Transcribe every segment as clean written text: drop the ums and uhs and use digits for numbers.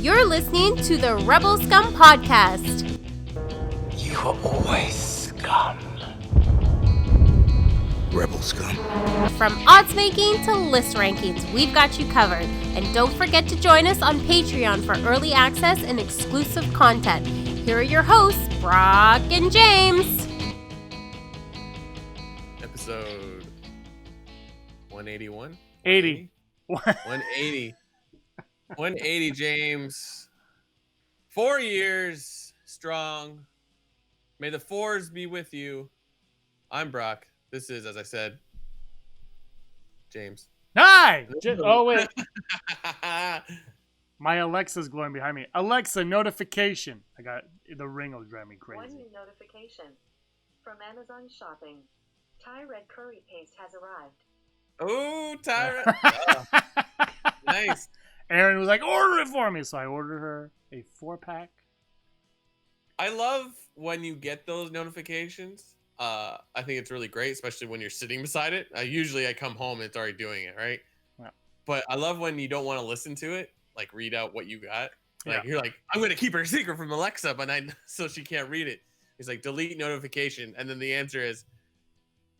You're listening to the Rebel Scum podcast. You are always scum. Rebel Scum. From odds making to list rankings, we've got you covered. And don't forget to join us on Patreon for early access and exclusive content. Here are your hosts, Brock and James. Episode 181? 80. 180. 180, James. 4 years strong. May the fours be with you. I'm Brock. This is, as I said, James. Hi! Oh, wait. My Alexa's glowing behind me. Alexa, notification. I got the ring will drive me crazy. One new notification from Amazon Shopping. Thai red curry paste has arrived. Oh, Tyra. Nice. Aaron was like, order it for me. So I ordered her a 4-pack. I love when you get those notifications. I think it's really great, especially when you're sitting beside it. Usually I come home and it's already doing it, right? Yeah. But I love when you don't want to listen to it, like read out what you got. Like Yeah. You're like, I'm gonna keep her secret from Alexa, but so she can't read it. It's like delete notification, and then the answer is,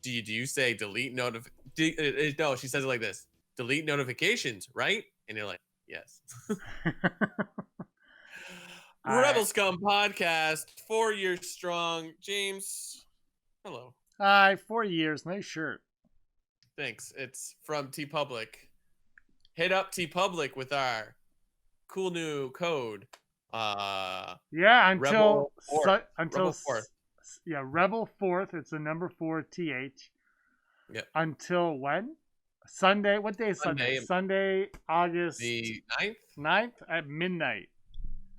do you say delete no? She says it like this: delete notifications, right? And you're like, yes. Rebel Scum podcast, 4 years strong. James, hello. Hi, 4 years. Nice shirt. Thanks. It's from TeePublic. Hit up TeePublic with our cool new code. Yeah, until Rebel 4th. Yeah, Rebel 4th. It's the number 4 TH. Yep. Until when? Sunday. What day is Sunday? Sunday, August The 9th? 9th at midnight.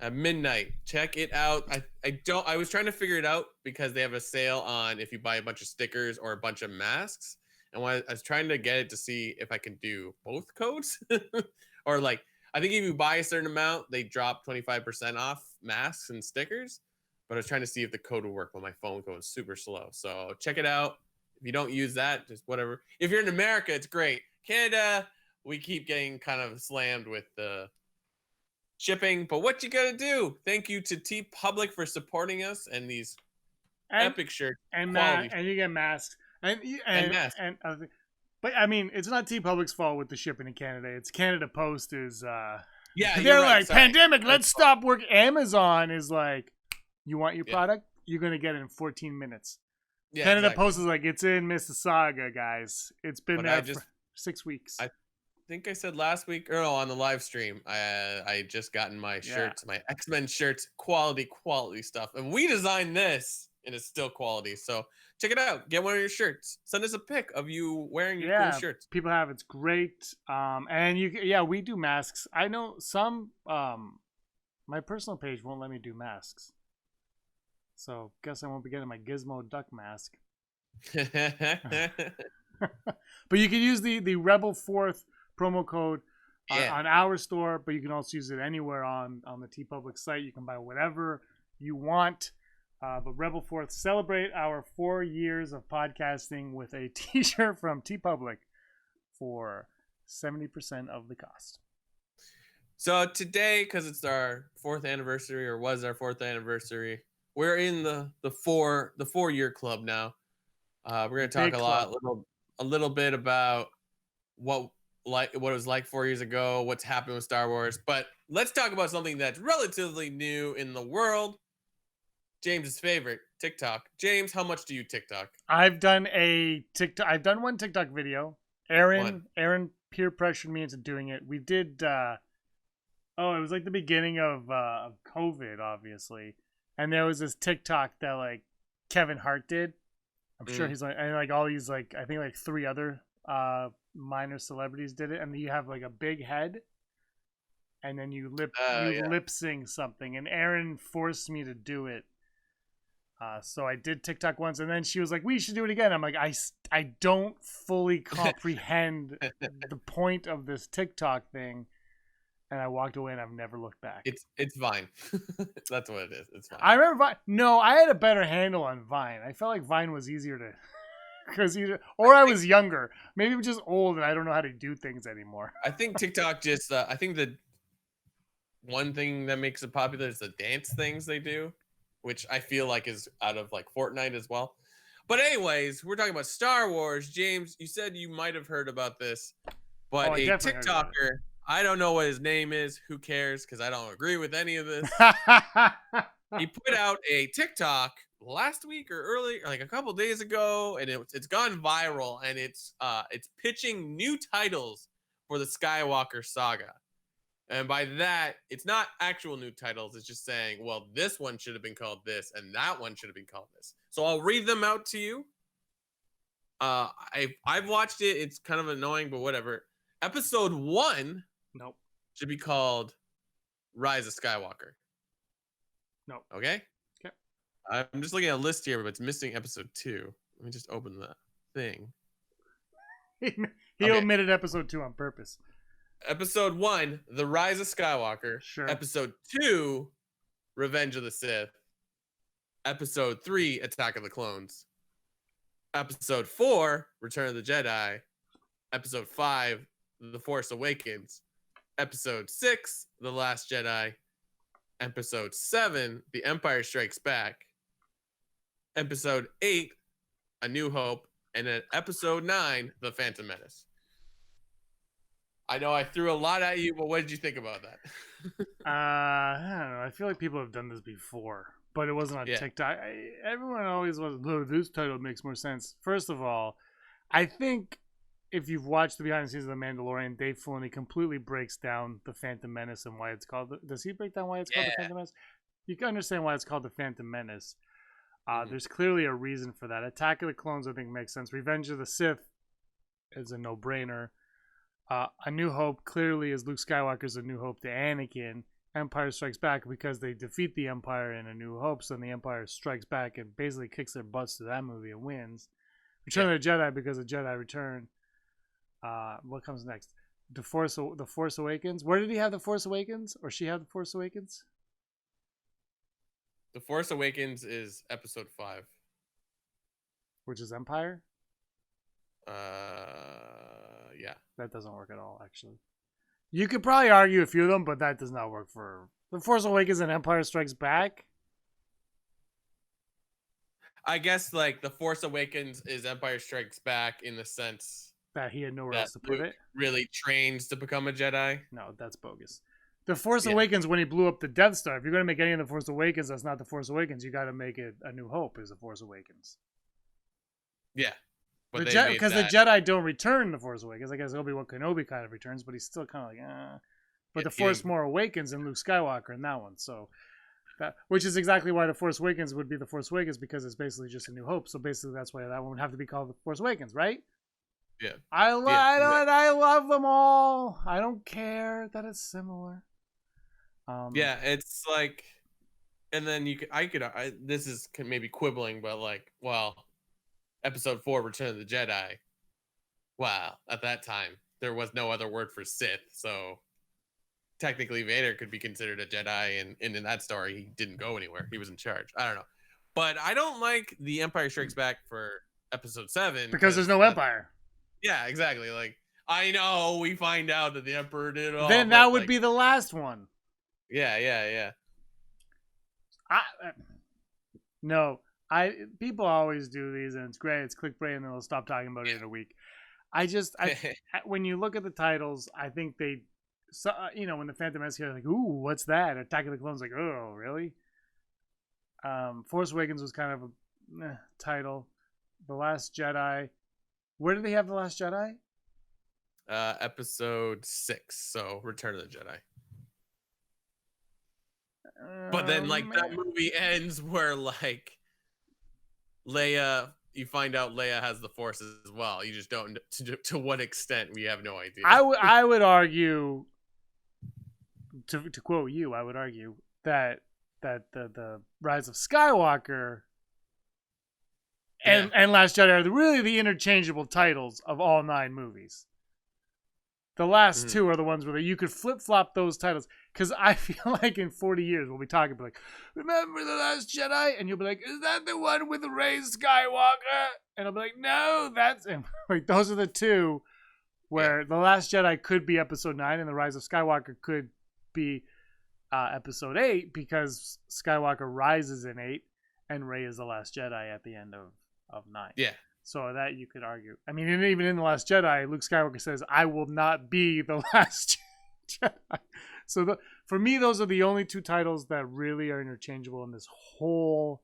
At midnight. Check it out. I was trying to figure it out because they have a sale on if you buy a bunch of stickers or a bunch of masks. And when I was trying to get it to see if I can do both codes. Or like, I think if you buy a certain amount, they drop 25% off masks and stickers. But I was trying to see if the code would work, but my phone goes super slow. So check it out. If you don't use that, just whatever. If you're in America, it's great. Canada, we keep getting kind of slammed with the shipping. But what you gotta do? Thank you to TeePublic for supporting us and these epic shirts. And you get masks. And masks. But I mean, it's not TeePublic's fault with the shipping in Canada. It's Canada Post is they're like, pandemic, let's stop work. Amazon is like, you want your product? You're gonna get it in 14 minutes. Yeah, Canada Post is like, it's in Mississauga, guys. It's been there for 6 weeks. I think I said last week, or no, on the live stream, I just gotten my shirts, my X-Men shirts, quality stuff. And we designed this, and it's still quality. So check it out. Get one of your shirts. Send us a pic of you wearing your cool shirts. People have it's great. And we do masks. I know some my personal page won't let me do masks. So guess I won't be getting my Gizmo duck mask. But you can use the Rebel 4th promo code on our store, but you can also use it anywhere on the TeePublic site. You can buy whatever you want. But Rebel 4th, celebrate our 4 years of podcasting with a t-shirt from TeePublic for 70% of the cost. So today, because it's our 4th anniversary, or was our 4th anniversary, we're in the 4-year club now. We're going to talk a little bit about what it was like 4 years ago, what's happened with Star Wars. But let's talk about something that's relatively new in the world. James's favorite, TikTok. James, how much do you TikTok? I've done one TikTok video. Aaron peer pressured me into doing it. We did. It was like the beginning of COVID, obviously. And there was this TikTok that like Kevin Hart did. I'm sure he's like, and like all these like, I think like 3 other minor celebrities did it. And you have like a big head, and then you lip sync something. And Aaron forced me to do it. So I did TikTok once, and then she was like, we should do it again. I'm like, I don't fully comprehend the point of this TikTok thing. And I walked away, and I've never looked back. It's Vine. That's what it is. It's Vine. I remember Vine. No, I had a better handle on Vine. I felt like Vine was easier to because I was younger. Maybe I'm just old and I don't know how to do things anymore. I think TikTok just I think that one thing that makes it popular is the dance things they do, which I feel like is out of like Fortnite as well. But anyways, we're talking about Star Wars. James, you said you might have heard about this, but I a definitely heard about TikToker, I don't know what his name is. Who cares? Because I don't agree with any of this. He put out a TikTok last week or early, like a couple days ago, and it's gone viral, and it's pitching new titles for the Skywalker saga. And by that, it's not actual new titles. It's just saying, well, this one should have been called this, and that one should have been called this. So I'll read them out to you. I've watched it. It's kind of annoying, but whatever. Episode 1 Nope. should be called Rise of Skywalker. Nope. Okay? Okay. I'm just looking at a list here, but it's missing episode 2. Let me just open the thing. He omitted episode 2 on purpose. Episode 1, The Rise of Skywalker. Sure. Episode 2, Revenge of the Sith. Episode 3, Attack of the Clones. Episode 4, Return of the Jedi. Episode 5, The Force Awakens. Episode 6, The Last Jedi. Episode 7, The Empire Strikes Back. Episode 8, A New Hope. And then episode 9, The Phantom Menace. I know I threw a lot at you, but what did you think about that? I don't know. I feel like people have done this before, but it wasn't on TikTok. Everyone always was, oh, this title makes more sense. First of all, I think if you've watched the behind the scenes of The Mandalorian, Dave Filoni completely breaks down the Phantom Menace and why it's called. Does he break down why it's called the Phantom Menace? You can understand why it's called the Phantom Menace. There's clearly a reason for that. Attack of the Clones, I think, makes sense. Revenge of the Sith is a no-brainer. A New Hope clearly is Luke Skywalker's A New Hope to Anakin. Empire Strikes Back because they defeat the Empire in A New Hope, so then the Empire strikes back and basically kicks their butts to that movie and wins. Return of the Jedi because of Jedi Return. What comes next? The Force Awakens. Where did he have The Force Awakens? Or she have The Force Awakens? The Force Awakens is episode 5. Which is Empire? Yeah. That doesn't work at all, actually. You could probably argue a few of them, but that does not work for The Force Awakens and Empire Strikes Back. I guess like The Force Awakens is Empire Strikes Back in the sense that he had nowhere else to put Luke it. Really trains to become a Jedi. No, that's bogus. The Force Awakens when he blew up the Death Star. If you're going to make any of The Force Awakens, that's not The Force Awakens. You got to make it A New Hope is The Force Awakens. Yeah. Because the Jedi don't return The Force Awakens. I guess Obi-Wan Kenobi kind of returns, but he's still kind of like, But the Force more awakens in Luke Skywalker in that one. So, which is exactly why The Force Awakens would be The Force Awakens, because it's basically just A New Hope. So basically that's why that one would have to be called The Force Awakens, right? Yeah. I love them all. I don't care that it's similar. Yeah, it's like, and then this is maybe quibbling, but like, well, episode 4, Return of the Jedi. Wow, at that time there was no other word for Sith, so technically Vader could be considered a Jedi, and in that story he didn't go anywhere. He was in charge. I don't know, but I don't like The Empire Strikes Back for episode 7 because there's no Empire. Yeah, exactly. Like, I know we find out that the Emperor did all. Then that would be the last one. Yeah. People always do these, and it's great. It's clickbait, and then they'll stop talking about it in a week. When you look at the titles, I think when the Phantom Menace here, like, ooh, what's that? Attack of the Clones, like, oh, really? Force Awakens was kind of a title. The Last Jedi. Where did they have The Last Jedi? Episode 6, so Return of the Jedi. But then, like, that movie ends where, like, Leia, you find out Leia has the Force as well. You just don't, to what extent, we have no idea. I would argue, to quote you, I would argue that the Rise of Skywalker and Last Jedi are really the interchangeable titles of all 9 movies. The last 2 are the ones where you could flip-flop those titles. Because I feel like in 40 years, we'll be talking, like, remember The Last Jedi? And you'll be like, is that the one with Rey Skywalker? And I'll be like, no, that's him. Like, those are the 2 where The Last Jedi could be episode 9 and The Rise of Skywalker could be episode 8 because Skywalker rises in 8 and Rey is the last Jedi at the end of 9. Yeah. So that you could argue. I mean, and even in The Last Jedi, Luke Skywalker says, I will not be the last Jedi. So for me, those are the only 2 titles that really are interchangeable in this whole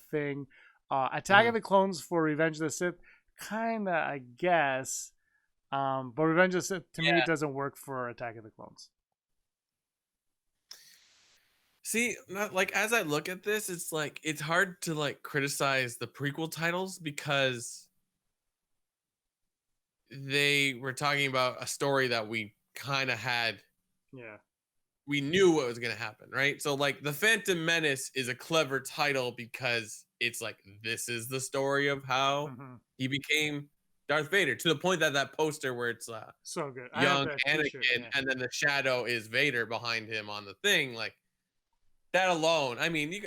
thing. Attack of the Clones for Revenge of the Sith, kind of, I guess. But Revenge of the Sith, to me, it doesn't work for Attack of the Clones. See, like as I look at this, it's like it's hard to like criticize the prequel titles because they were talking about a story that we kind of had. Yeah. We knew what was going to happen, right? So like The Phantom Menace is a clever title because it's like this is the story of how he became Darth Vader, to the point that that poster where it's so good. young Anakin and then the shadow is Vader behind him on the thing, like that alone. I mean,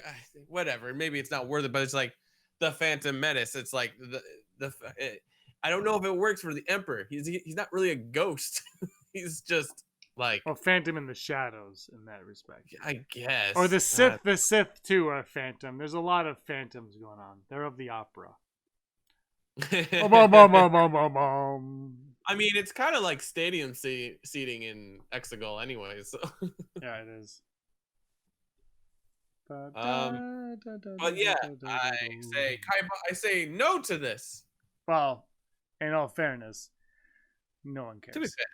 whatever, maybe it's not worth it, but it's like The Phantom Menace. It's like I don't know if it works for the Emperor. He's not really a ghost. He's just like Phantom in the shadows in that respect, I guess. Or the Sith. The Sith too are Phantom. There's a lot of Phantoms going on. They're of the opera. I mean, it's kind of like stadium seating in Exegol anyway. So yeah, it is. But yeah, I say no to this. Well, in all fairness, no one cares. To be fair.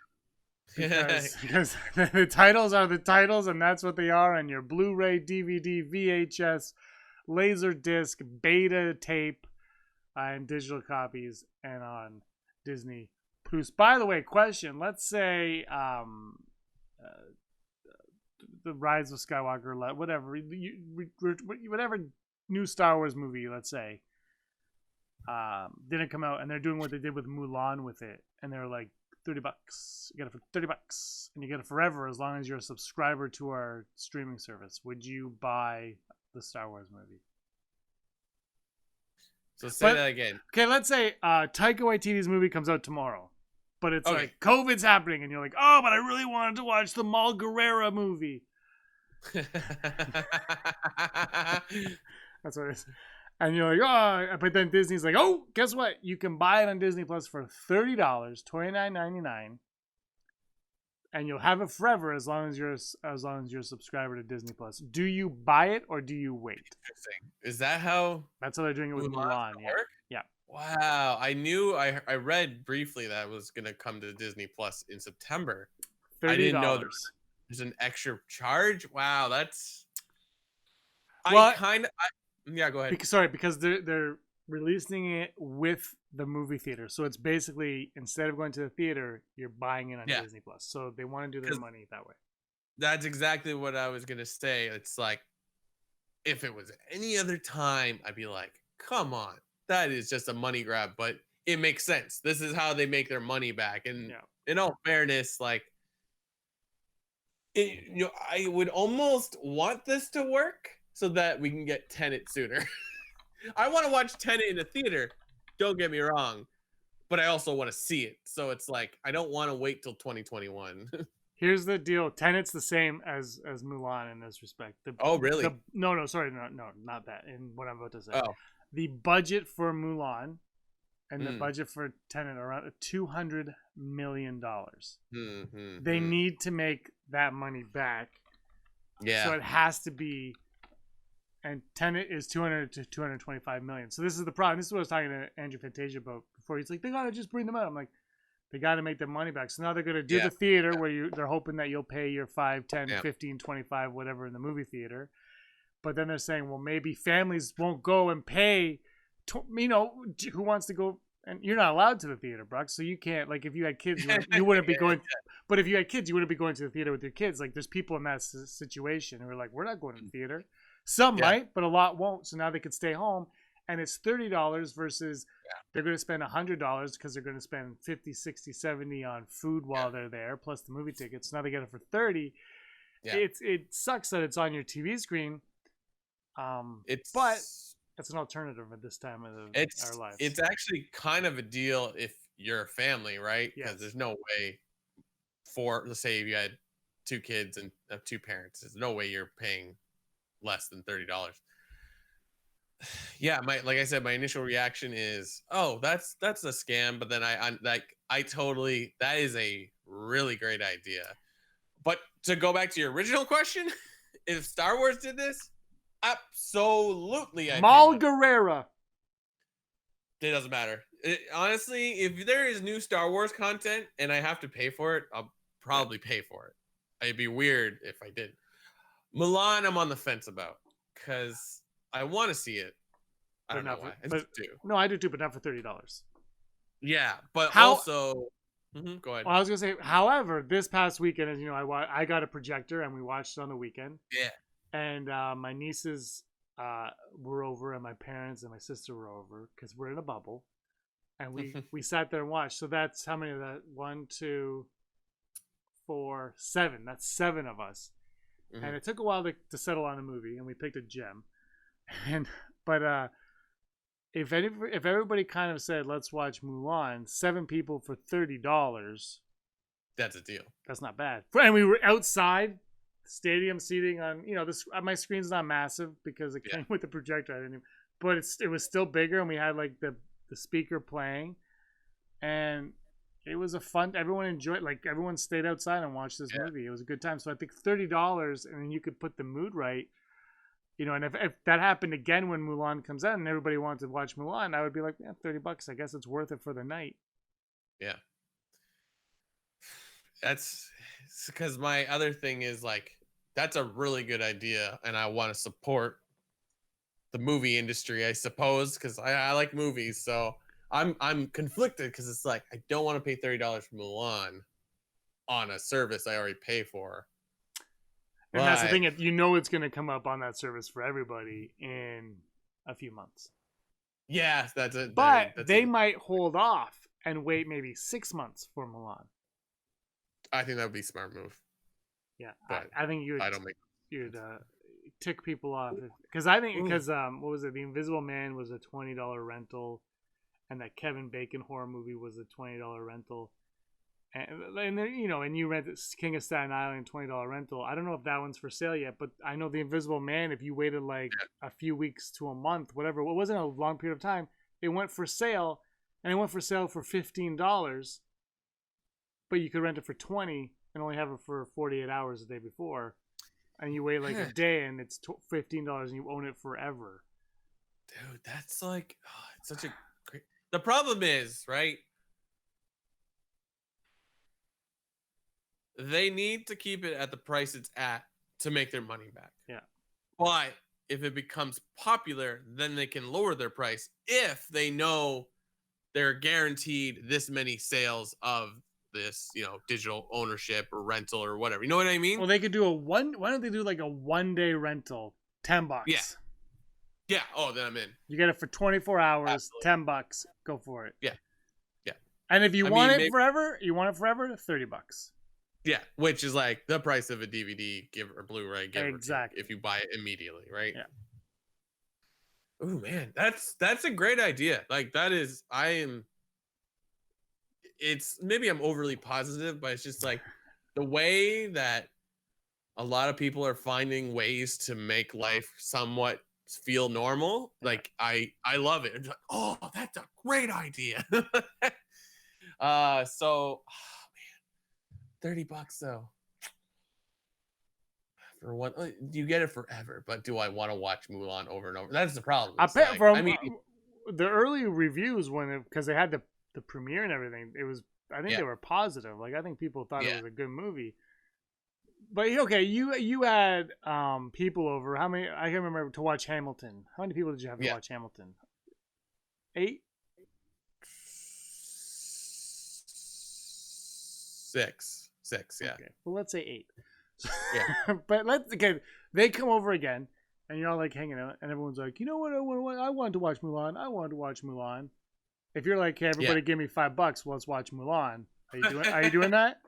Because the titles are the titles, and that's what they are. And your Blu-ray, DVD, VHS, laser disc, beta tape, and digital copies, and on Disney Plus. By the way, question: let's say the Rise of Skywalker, whatever new Star Wars movie, let's say, didn't come out, and they're doing what they did with Mulan with it, and they're like $30. You get it for $30, and you get it forever as long as you're a subscriber to our streaming service. Would you buy the Star Wars movie? So say that again. Okay, let's say Taika Waititi's movie comes out tomorrow, but it's like COVID's happening, and you're like, oh, but I really wanted to watch the Maul Guerrera movie. That's what it is. And you're like, oh, but then Disney's like, oh, guess what? You can buy it on Disney Plus for $30, $29.99, and you'll have it forever as long as you're a subscriber to Disney Plus. Do you buy it or do you wait? Interesting. Is that how? That's how they're doing it with Mulan. Yeah. Wow. I read briefly that it was gonna come to Disney Plus in September. $30. I didn't know there's an extra charge. Wow, that's. Well, yeah, go ahead. Because they're releasing it with the movie theater, so it's basically instead of going to the theater, you're buying it on Disney Plus. So they want to do their money that way. That's exactly what I was gonna say. It's like, if it was any other time, I'd be like, come on, that is just a money grab. But it makes sense. This is how they make their money back. And in all fairness, like, I would almost want this to work so that we can get Tenet sooner. I want to watch Tenet in the theater, don't get me wrong, but I also want to see it. So it's like, I don't want to wait till 2021. Here's the deal. Tenet's the same as Mulan in this respect. Oh, really? No, not that. And what I'm about to say. Oh. The budget for Mulan and the budget for Tenet are around $200 million. They need to make that money back. Yeah. So it has to be, and Tenet is 200 to 225 million. So this is the problem. This is what I was talking to Andrew Fantasia about before. He's like, they gotta just bring them out. I'm like, they got to make their money back. So now they're going to do the theater where they're hoping that you'll pay your 5, 10, 15, 25, whatever in the movie theater. But then they're saying, well, maybe families won't go and pay, who wants to go? And you're not allowed to the theater, Brock. So you can't, like, if you had kids, you wouldn't be going. But if you had kids, you wouldn't be going to the theater with your kids. Like, there's people in that situation who are like, we're not going to the theater. Some might, but a lot won't. So now they could stay home. And it's $30 versus they're going to spend $100 because they're going to spend 50, 60, 70 on food while they're there, plus the movie tickets. Now they get it for 30. Yeah. It sucks that it's on your TV screen. But it's an alternative at this time of our lives. It's actually kind of a deal if you're a family, right? Because there's no way let's say if you had 2 kids and 2 parents. There's no way you're paying less than $30. Yeah, like I said, my initial reaction is, oh, that's a scam. But then I totally, that is a really great idea. But to go back to your original question, if Star Wars did this, absolutely, Malguerera. It doesn't matter. Honestly, if there is new Star Wars content and I have to pay for it, I'll probably pay for it. It'd be weird if I did. Mulan, I'm on the fence about because I want to see it. I don't know why. I just do. No, I do too, but not for $30. Yeah, but also, go ahead. Well, I was gonna say, however, this past weekend, as you know, I got a projector and we watched it on the weekend. Yeah. And my nieces were over, and my parents and my sister were over because we're in a bubble, and we sat there and watched. So that's how many of that? 1, 2, 4, 7. That's 7 of us. Mm-hmm. And it took a while to settle on a movie, and we picked a gem. But if everybody kind of said, let's watch Mulan, 7 people for $30, that's a deal. That's not bad. And we were outside, stadium seating on, my screen's not massive because it came with the projector. But it was still bigger, and we had like the speaker playing, and it was everyone enjoyed, like everyone stayed outside and watched this movie. It was a good time. So I think $30, and you could put the mood right. And if that happened again when Mulan comes out and everybody wanted to watch Mulan, I would be like, $30. I guess it's worth it for the night. Yeah. That's because my other thing is like, that's a really good idea. And I want to support the movie industry, I suppose, because I like movies. So I'm conflicted because it's like, I don't want to pay $30 for Mulan on a service I already pay for. And that's the thing, it's going to come up on that service for everybody in a few months. Yes, that's it. But they might hold off and wait maybe 6 months for Mulan. I think that would be a smart move. Yeah, I think you'd tick people off. Because what was it? The Invisible Man was a $20 rental, and that Kevin Bacon horror movie was a $20 rental. And then, and you rent King of Staten Island $20 rental. I don't know if that one's for sale yet, but I know the Invisible Man, if you waited like a few weeks to a month, whatever, it wasn't a long period of time, it went for sale, and it went for sale for $15, but you could rent it for $20 and only have it for 48 hours the day before, and you wait like a day and it's $15 and you own it forever. Dude, that's like, it's such a great... The problem is, right? They need to keep it at the price it's at to make their money back. Yeah. But if it becomes popular, then they can lower their price if they know they're guaranteed this many sales of this, digital ownership or rental or whatever. You know what I mean? Well, they could do why don't they do like a 1-day rental, $10? Yeah. Yeah. Oh, then I'm in. You get it for 24 hours, Absolutely. $10. Go for it. Yeah. Yeah. And if you want it forever, $30. Yeah, which is like the price of a DVD or Blu-ray exactly if you buy it immediately, right? Yeah. Oh man, that's a great idea. Like it's maybe I'm overly positive, but it's just like the way that a lot of people are finding ways to make life somewhat feel normal. Like I love it. It's like, oh, that's a great idea. So $30 though. For one, you get it forever, but do I want to watch Mulan over and over? That's the problem. The early reviews because they had the premiere and everything, it was they were positive. Like I think people thought it was a good movie. But okay, you had people over. How many? I can remember to watch Hamilton. How many people did you have to watch Hamilton? 8? 6, yeah. Okay. Well, let's say 8. Yeah. But they come over again, and you're all like hanging out, and everyone's like, you know what? I wanted to watch Mulan. I wanted to watch Mulan. If you're like, hey, everybody, give me $5. Well, let's watch Mulan. Are you doing that?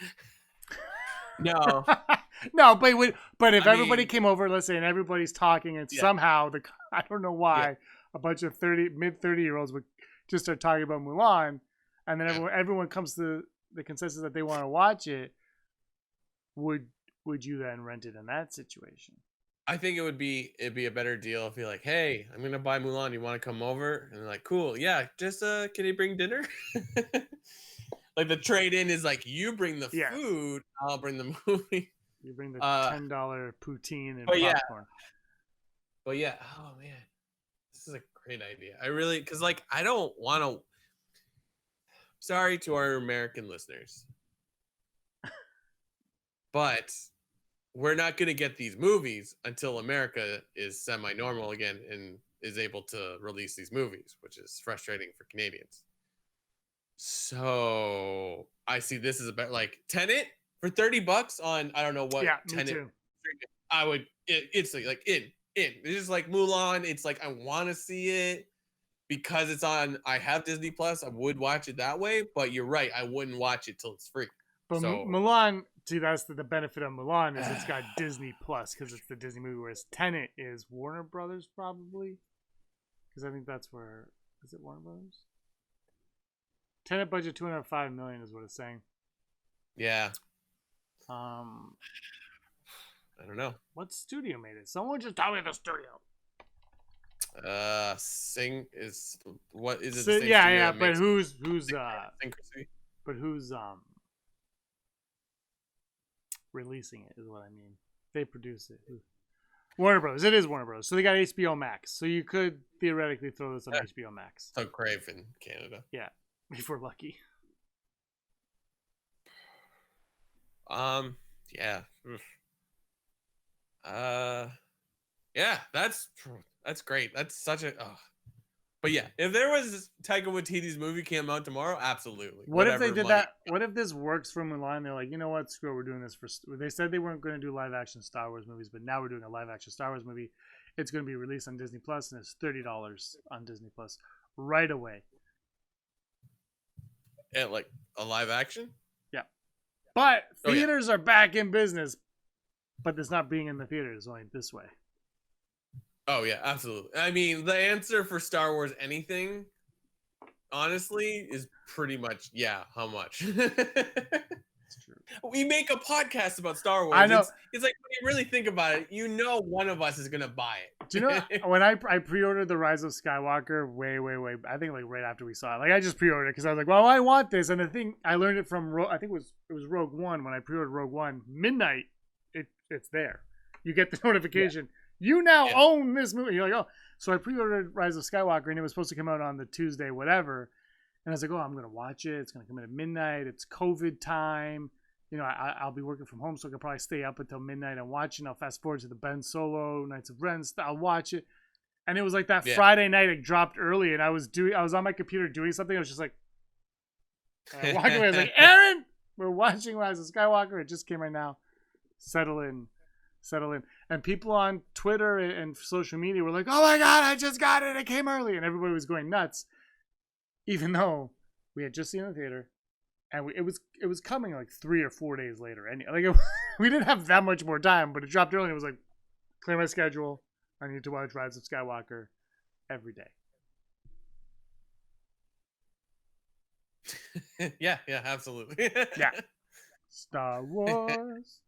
Yeah. No. No, but if everybody came over, let's say, and everybody's talking, and somehow I don't know why a bunch of mid-30-year-olds would just start talking about Mulan, and then everyone comes to the consensus that they want to watch it. would you then rent it in that situation? I think it'd be a better deal if you're like, hey, I'm gonna buy Mulan. You want to come over? And they're like, cool, yeah. Just can you bring dinner? Like the trade in is like you bring the Yes. food, I'll bring the movie. You bring the $10 poutine and but yeah. popcorn. But yeah, oh man, this is a great idea. I really, because like I don't want to. Sorry to our American listeners, but we're not going to get these movies until America is semi-normal again and is able to release these movies, which is frustrating for Canadians. So I see this as about like Tenet for $30 on I don't know what. Yeah, Tenet. me too. I would it's like in. It's just like Mulan. It's like I want to see it because it's on. I have Disney Plus. I would watch it that way, but you're right. I wouldn't watch it till it's free. But so, Mulan, see, that's the benefit of Mulan is it's got Disney Plus because it's the Disney movie, whereas Tenet is Warner Brothers probably, because I think that's where is it Warner Brothers? Tenet budget $205 million is what it's saying. Yeah. I don't know. What studio made it? Someone just tell me the studio. Sing is what is it? So, yeah, but who's Synchrony? But who's releasing it is what I mean. They produce it. Warner Bros. It is Warner Bros. So they got HBO Max. So you could theoretically throw this on HBO Max. So Crave in Canada. Yeah, if we're lucky. Yeah. Yeah, that's great. That's such a But yeah, if there was Taika Waititi's movie came out tomorrow, absolutely. What if they did that? What if this works for Mulan? They're like, you know what? Screw it. We're doing this for. They said they weren't going to do live action Star Wars movies, but now we're doing a live action Star Wars movie. It's going to be released on Disney Plus, and it's $30 on Disney Plus right away. And like a live action? Yeah, but theaters are back in business, but it's not being in the theaters only this way. Oh yeah, absolutely. I mean, the answer for Star Wars anything, honestly, is pretty much how much. It's true. We make a podcast about Star Wars. I know. It's like when you really think about it, one of us is gonna buy it. Do you know when I pre-ordered The Rise of Skywalker way, I think like right after we saw it. Like I just pre-ordered it because I was like, well, I want this. And the thing I learned it from I think it was Rogue One when I pre-ordered Rogue One midnight. It's there. You get the notification. Yeah. You now own this movie. You're like, oh. So I pre-ordered Rise of Skywalker, and it was supposed to come out on the Tuesday, whatever. And I was like, oh, I'm going to watch it. It's going to come in at midnight. It's COVID time. You know, I'll be working from home, so I can probably stay up until midnight and watch it. And I'll fast forward to the Ben Solo, Knights of Ren. I'll watch it. And it was like that Friday night. It dropped early, and I was on my computer doing something. I was just like, I walked away. I was like, Aaron, we're watching Rise of Skywalker. It just came right now. Settle in. And people on Twitter and social media were like, oh my God, I just got it. It came early. And everybody was going nuts, even though we had just seen it in the theater. And it was coming like 3 or 4 days later. And we didn't have that much more time, but it dropped early. And it was like, clear my schedule. I need to watch Rise of Skywalker every day. Yeah, absolutely. Yeah. Star Wars.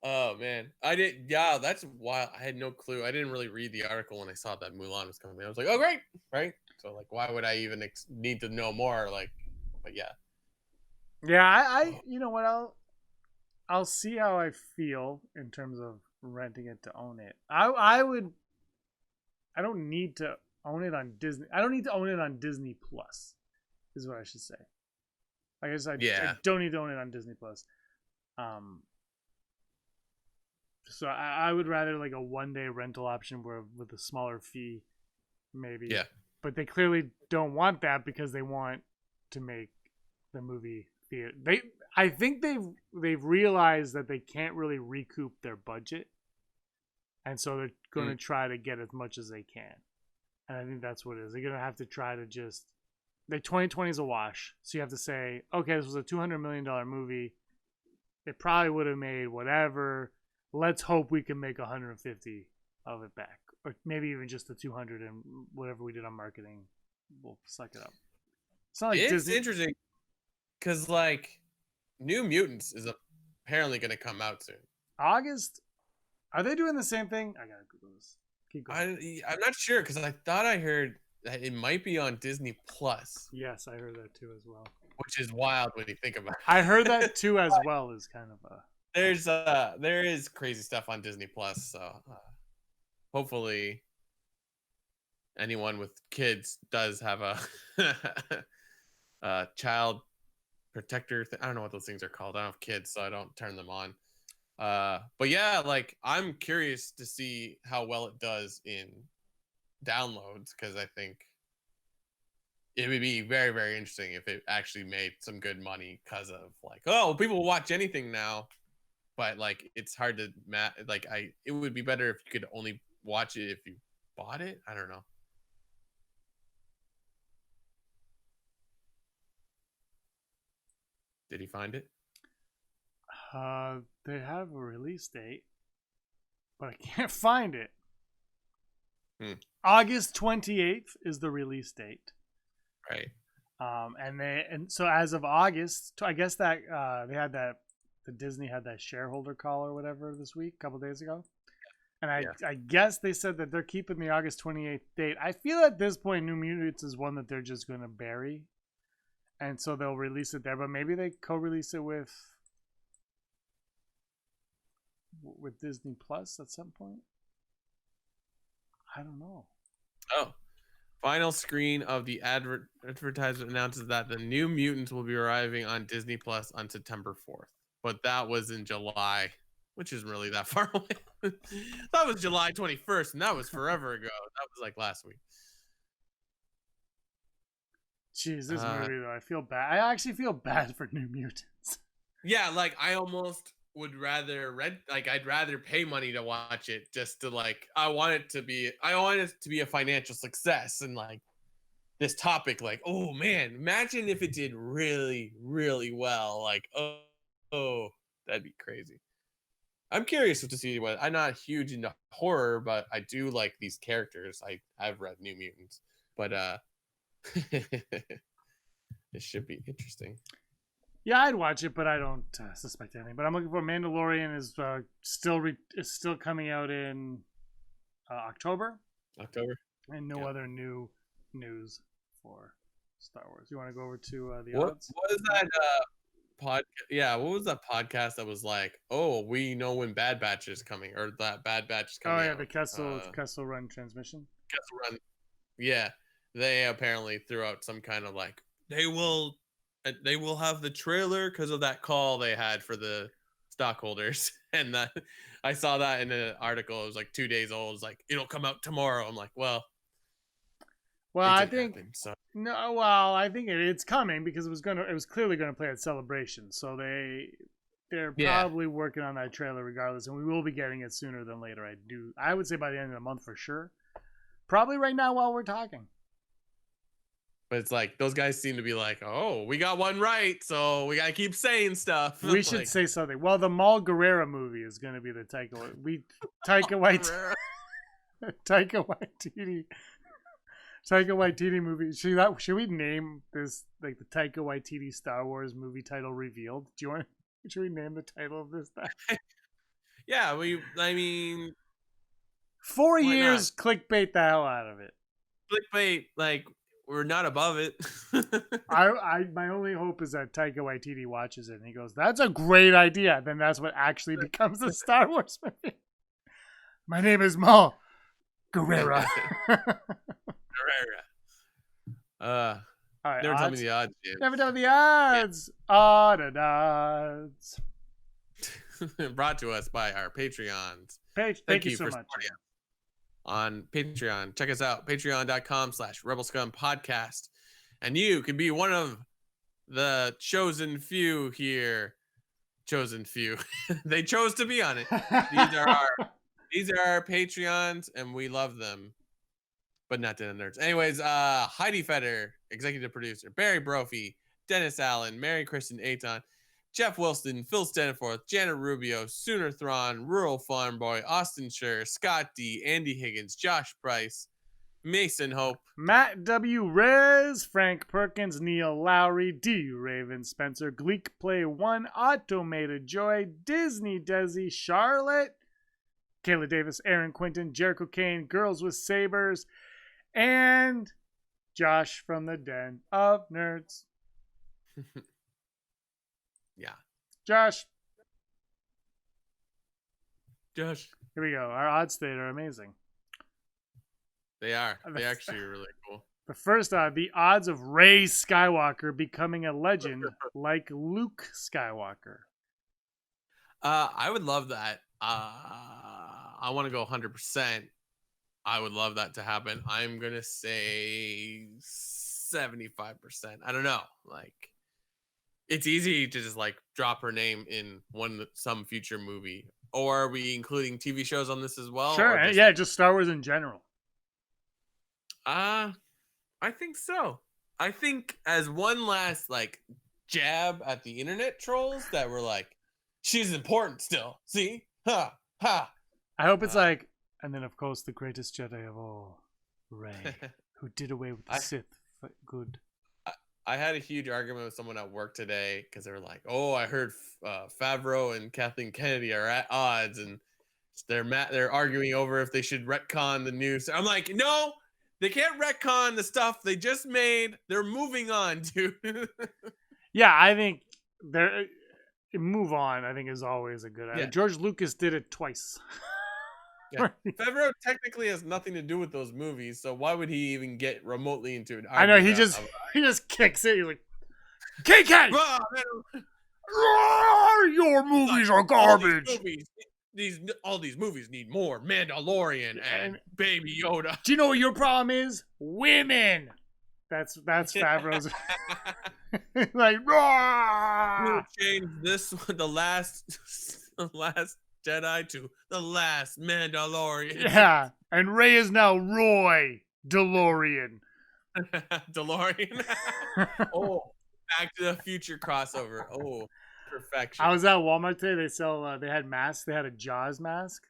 Oh man, I did. Yeah, that's wild. I had no clue. I didn't really read the article when I saw that Mulan was coming. I was like, oh great, right? So like, why would I even need to know more? Like, but yeah. Yeah, I you know what? I'll see how I feel in terms of renting it to own it. I don't need to own it on Disney. I don't need to own it on Disney Plus, is what I should say. I guess I don't need to own it on Disney Plus. So I would rather like a 1-day rental option with a smaller fee, maybe. Yeah. But they clearly don't want that because they want to make the movie theater. I think they've realized that they can't really recoup their budget, and so they're going to try to get as much as they can. And I think that's what it is. They're going to have to try to just. 2020 is a wash, so you have to say, okay, this was a $200 million movie. It probably would have made whatever. Let's hope we can make 150 of it back, or maybe even just the 200, and whatever we did on marketing, we'll suck it up. It's not like it's Disney. Interesting because like New Mutants is a apparently going to come out soon. August? Are they doing the same thing? I gotta Google this. Keep going. I'm not sure because I thought I heard that it might be on Disney Plus, Yes, I heard that too as well. which is wild when you think about it. I heard that too as well as kind of a. There is crazy stuff on Disney Plus, so hopefully anyone with kids does have a child protector. I don't know what those things are called. I don't have kids, so I don't turn them on. But yeah, like I'm curious to see how well it does in downloads because I think it would be very, very interesting if it actually made some good money because of like, oh, people will watch anything now, but like it's hard to it would be better if you could only watch it if you bought it. I don't know. Did he find it? They have a release date, but I can't find it. August 28th is the release date. Right. And so as of August, I guess that they had the Disney had that shareholder call or whatever this week, a couple days ago. And I guess they said that they're keeping the August 28th date. I feel at this point New Mutants is one that they're just going to bury. And so they'll release it there, but maybe they co-release it with Disney Plus at some point. I don't know. Oh, final screen of the advertisement announces that the New Mutants will be arriving on Disney Plus on September 4th. But that was in July, which isn't really that far away. That was July 21st, and that was forever ago. That was like last week. Jeez, this movie though, I feel bad. I actually feel bad for New Mutants. Yeah, like I almost would rather I'd rather pay money to watch it just to like I want it to be a financial success and like this topic like, oh man, imagine if it did really, really well. Like, oh, that'd be crazy. I'm curious to see what I'm not huge into horror, but I do like these characters. I've read New Mutants, but it should be interesting. Yeah, I'd watch it, but I don't suspect anything. But I'm looking for Mandalorian is still coming out in October. And no other new news for Star Wars. You want to go over to the odds? What is that podcast? Yeah, what was that podcast that was like, oh, we know when Bad Batch is coming or that Bad Batch is coming? Oh yeah, out. the Kessel Run transmission. Kessel Run. Yeah, they apparently threw out some kind of like they will have the trailer because of that call they had for the stockholders, and that I saw that in an article. It was like 2 days old. It's like it'll come out tomorrow. I'm like, well, I think no. Well, I think it's coming because it was clearly gonna play at Celebration, so they're probably working on that trailer regardless, and we will be getting it sooner than later. I would say by the end of the month for sure. Probably right now while we're talking. But it's like those guys seem to be like, oh, we got one right, so we gotta keep saying stuff. We should say something. Well, the Maul Guerrera movie is gonna be the Taika Waititi movie. Should we name this like the Taika Waititi Star Wars movie title revealed? Should we name the title of this thing? Yeah, I mean 4 years clickbait the hell out of it. Clickbait, like we're not above it. My only hope is that Taika Waititi watches it and he goes, "That's a great idea." Then that's what actually becomes a Star Wars movie. My name is Maul Guerrera. All right, never tell me the odds, James. Never tell me the odds. Odds. Brought to us by our Patreons. Thank you so much. On Patreon. Check us out, patreon.com/rebelscumpodcast. And you can be one of the chosen few here. Chosen few. They chose to be on it. These are our Patreons, and we love them. But not the nerds. Anyways, Heidi Feder, executive producer, Barry Brophy, Dennis Allen, Mary Kristen Aiton, Jeff Wilson, Phil Stanforth, Janet Rubio, Sooner Thrawn, Rural Farm Boy, Austin Schur, Scott D, Andy Higgins, Josh Bryce, Mason Hope. Matt W. Rez, Frank Perkins, Neil Lowry, D. Raven Spencer, Gleek Play 1, Automated Joy, Disney Desi, Charlotte, Kayla Davis, Aaron Quinton, Jericho Kane, Girls with Sabers, and Josh from the Den of Nerds. Yeah. Josh. Here we go. Our odds state are amazing. They are. They actually are really cool. The first odd, the odds of Rey Skywalker becoming a legend like Luke Skywalker. I would love that. I want to go 100%. I would love that to happen. I'm going to say 75%. I don't know. Like, it's easy to just like drop her name in some future movie. Or are we including TV shows on this as well? Sure. Just Star Wars in general. I think so. I think as one last like jab at the internet trolls that were like, she's important still. See? Ha! Ha! I hope it's like, and then of course the greatest Jedi of all, Rey, who did away with the Sith. Good. I had a huge argument with someone at work today because they were like, "Oh, I heard Favreau and Kathleen Kennedy are at odds, and they're arguing over if they should retcon the news." I'm like, "No, they can't retcon the stuff they just made. They're moving on, dude." Yeah, I think move on. I think is always a good idea. Yeah. George Lucas did it twice. Yeah. Favreau technically has nothing to do with those movies, so why would he even get remotely into it? I know he just kicks it. He's like, KK, your movies are garbage. All these movies need more Mandalorian and Baby Yoda. Do you know what your problem is? Women. That's Favreau's. Like, we'll change this the last Jedi to the last Mandalorian. Yeah, and Rey is now Roy DeLorean. DeLorean. Oh, Back to the Future crossover. Oh, perfection. I was at Walmart today. They had masks. They had a Jaws mask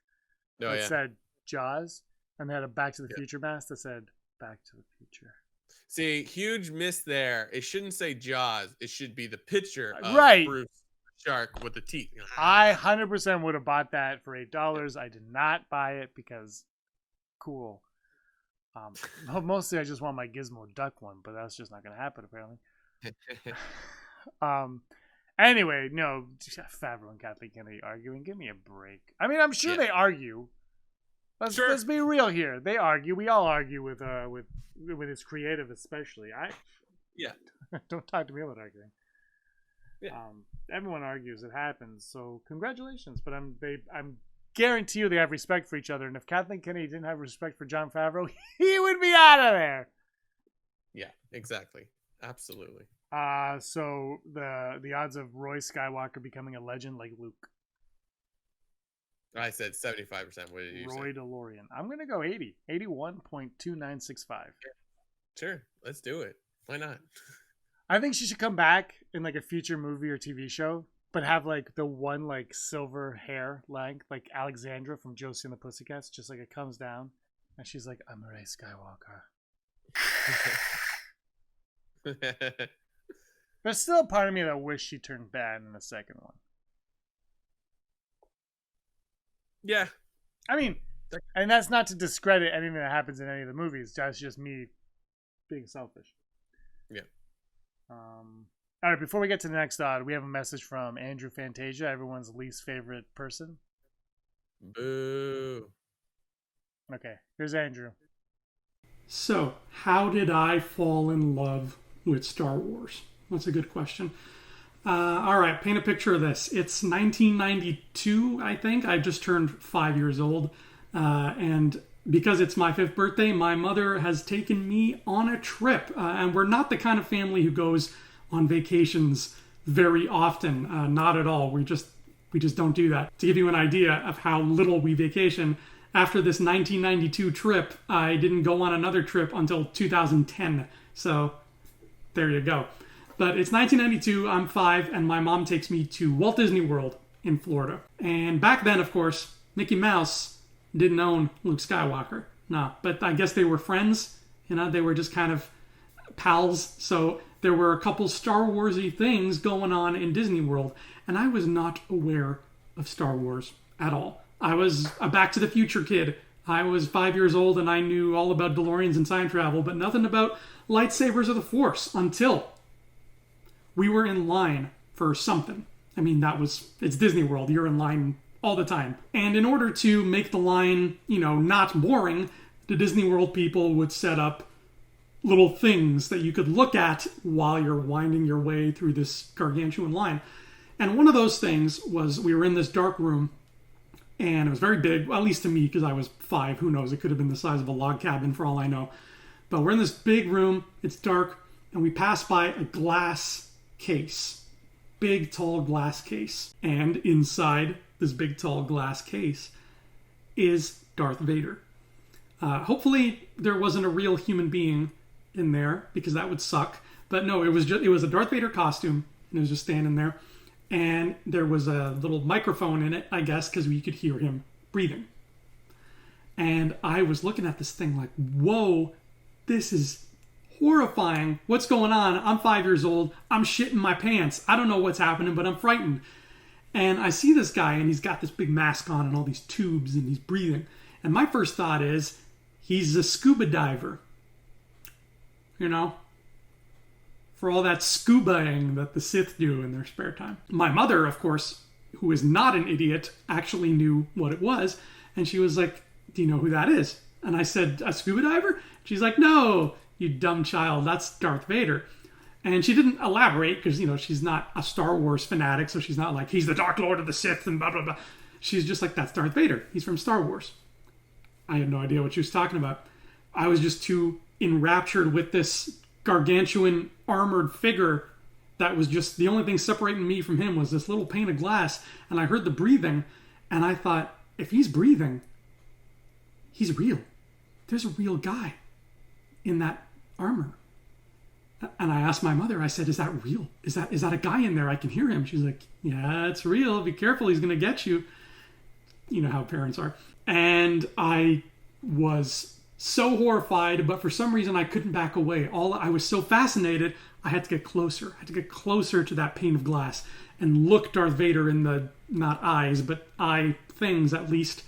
that said Jaws, and they had a Back to the Future mask that said Back to the Future. See, huge miss there. It shouldn't say Jaws. It should be the picture of Bruce Shark with the teeth. I 100% would have bought that for $8. I did not buy it because cool. Mostly I just want my Gizmo Duck one, but that's just not going to happen apparently. Anyway, no, Favreau and Kathleen Kennedy arguing. Give me a break. I mean, I'm sure they argue. Let's be real here. They argue. We all argue with his creative, especially. Don't talk to me about arguing. Yeah. Everyone argues. It happens. So congratulations. But I'm guarantee you they have respect for each other. And if Kathleen Kennedy didn't have respect for Jon Favreau, he would be out of there. Yeah, exactly. Absolutely. So the odds of Roy Skywalker becoming a legend like Luke. I said 75%. What did you say? Roy DeLorean. I'm gonna go 80. 81.2965. Sure, let's do it. Why not? I think she should come back in like a future movie or TV show, but have like the one like silver hair length, like Alexandra from Josie and the Pussycats, just like it comes down, and she's like, "I'm Rey Skywalker." There's still a part of me that wish she turned bad in the second one. Yeah. I mean, and that's not to discredit anything that happens in any of the movies. That's just me being selfish. Yeah. All right, before we get to the next odd, we have a message from Andrew Fantasia, everyone's least favorite person. Boo. Okay, here's Andrew. So, how did I fall in love with Star Wars? That's a good question. All right, paint a picture of this. It's 1992, I think. I just turned 5 years old. And because it's my 5th birthday, my mother has taken me on a trip. And we're not the kind of family who goes on vacations very often. Not at all. We just don't do that. To give you an idea of how little we vacation, after this 1992 trip, I didn't go on another trip until 2010. So there you go. But it's 1992, I'm 5, and my mom takes me to Walt Disney World in Florida. And back then, of course, Mickey Mouse didn't own Luke Skywalker. No, but I guess they were friends. You know, they were just kind of pals. So there were a couple Star Warsy things going on in Disney World, and I was not aware of Star Wars at all. I was a Back to the Future kid. I was 5 years old, and I knew all about DeLoreans and time travel, but nothing about lightsabers of the Force until we were in line for something. I mean, it's Disney World. You're in line all the time. And in order to make the line, not boring, the Disney World people would set up little things that you could look at while you're winding your way through this gargantuan line. And one of those things was we were in this dark room, and it was very big, well, at least to me, because I was 5. Who knows? It could have been the size of a log cabin for all I know. But we're in this big room. It's dark, and we pass by a glass case. Big, tall glass case. And inside this big, tall glass case is Darth Vader. Hopefully there wasn't a real human being in there, because that would suck. But no, it was a Darth Vader costume, and it was just standing there. And there was a little microphone in it, I guess, because we could hear him breathing. And I was looking at this thing like, whoa, this is horrifying. What's going on? I'm 5 years old. I'm shitting my pants. I don't know what's happening, but I'm frightened. And I see this guy, and he's got this big mask on and all these tubes, and he's breathing. And my first thought is, he's a scuba diver. For all that scubaing that the Sith do in their spare time. My mother, of course, who is not an idiot, actually knew what it was. And she was like, do you know who that is? And I said, a scuba diver? She's like, no, you dumb child, that's Darth Vader. And she didn't elaborate because, she's not a Star Wars fanatic, so she's not like, he's the Dark Lord of the Sith and blah, blah, blah. She's just like, that's Darth Vader. He's from Star Wars. I had no idea what she was talking about. I was just too enraptured with this gargantuan armored figure that was just the only thing separating me from him was this little pane of glass. And I heard the breathing, and I thought, if he's breathing, he's real. There's a real guy in that armor. And I asked my mother, I said, is that real? Is that a guy in there? I can hear him. She's like, yeah, it's real. Be careful. He's going to get you. You know how parents are. And I was so horrified, but for some reason I couldn't back away. I was so fascinated, I had to get closer. I had to get closer to that pane of glass and look Darth Vader in the, not eyes, but eye things at least,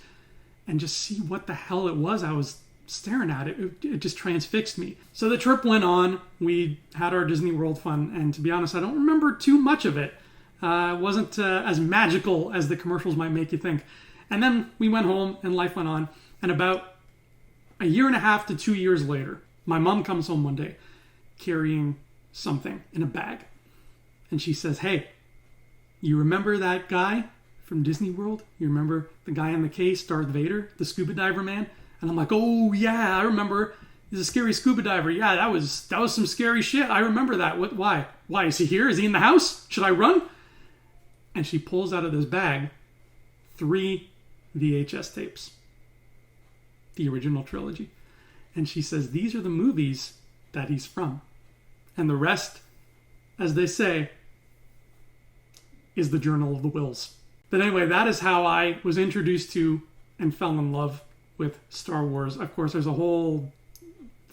and just see what the hell it was I was staring at. It just transfixed me. So the trip went on. We had our Disney World fun, and to be honest, I don't remember too much of it. It wasn't as magical as the commercials might make you think. And then we went home, and life went on, and about a year and a half to 2 years later, my mom comes home one day carrying something in a bag. And she says, hey, you remember that guy from Disney World? You remember the guy in the case, Darth Vader, the scuba diver man? And I'm like, oh, yeah, I remember. He's a scary scuba diver. Yeah, that was some scary shit. I remember that. Why? Why? Is he here? Is he in the house? Should I run? And she pulls out of this bag 3 VHS tapes. The original trilogy. And she says, these are the movies that he's from. And the rest, as they say, is the Journal of the Wills. But anyway, that is how I was introduced to and fell in love with Star Wars. Of course, there's a whole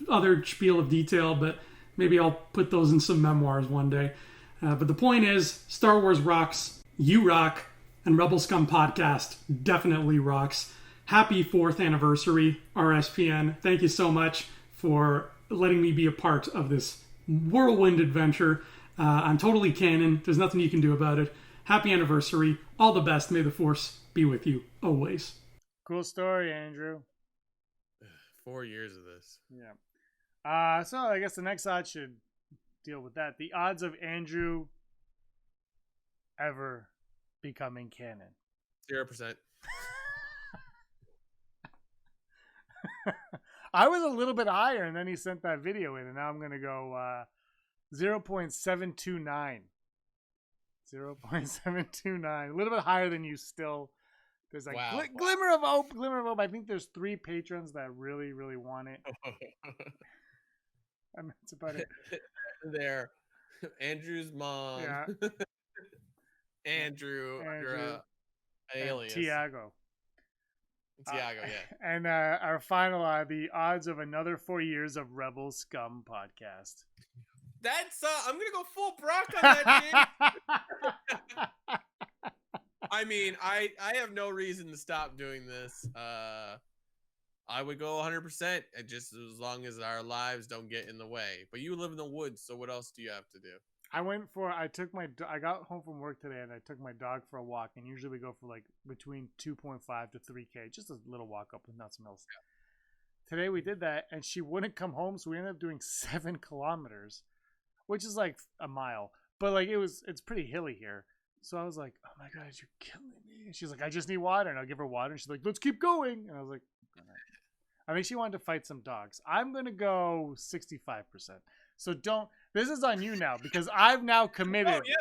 other spiel of detail, but maybe I'll put those in some memoirs one day. But the point is, Star Wars rocks, you rock, and Rebel Scum Podcast definitely rocks. Happy 4th anniversary, RSPN. Thank you so much for letting me be a part of this whirlwind adventure. I'm totally canon. There's nothing you can do about it. Happy anniversary. All the best. May the Force be with you always. Cool story, Andrew. 4 years of this. Yeah. So I guess the next odd should deal with that. The odds of Andrew ever becoming canon. 0%. I was a little bit higher, and then he sent that video in, and now I'm going to go 0.729. 0.729. A little bit higher than you still. There's like Wow. Glimmer of hope, glimmer of hope. I think there's 3 patrons that really, really want it. I mean, that's about it. There. Andrew's mom. Yeah. Andrew. Your alias. Tiago. Tiago, yeah. And our final the odds of another 4 years of Rebel Scum podcast. That's I'm gonna go full Brock on that, James. I mean, I have no reason to stop doing this. I would go 100%, just as long as our lives don't get in the way. But you live in the woods, so what else do you have to do? I got home from work today and I took my dog for a walk, and usually we go for like between 2.5 to 3K, just a little walk up with nuts and mills. Yeah. Today we did that and she wouldn't come home, so we ended up doing 7 kilometers, which is like a mile, but like it's pretty hilly here. So I was like, oh my God, you're killing me. And she's like, I just need water. And I'll give her water. And she's like, let's keep going. And I was like, all right. I think she wanted to fight some dogs. I'm going to go 65%. So this is on you now, because I've now committed. Oh, yeah,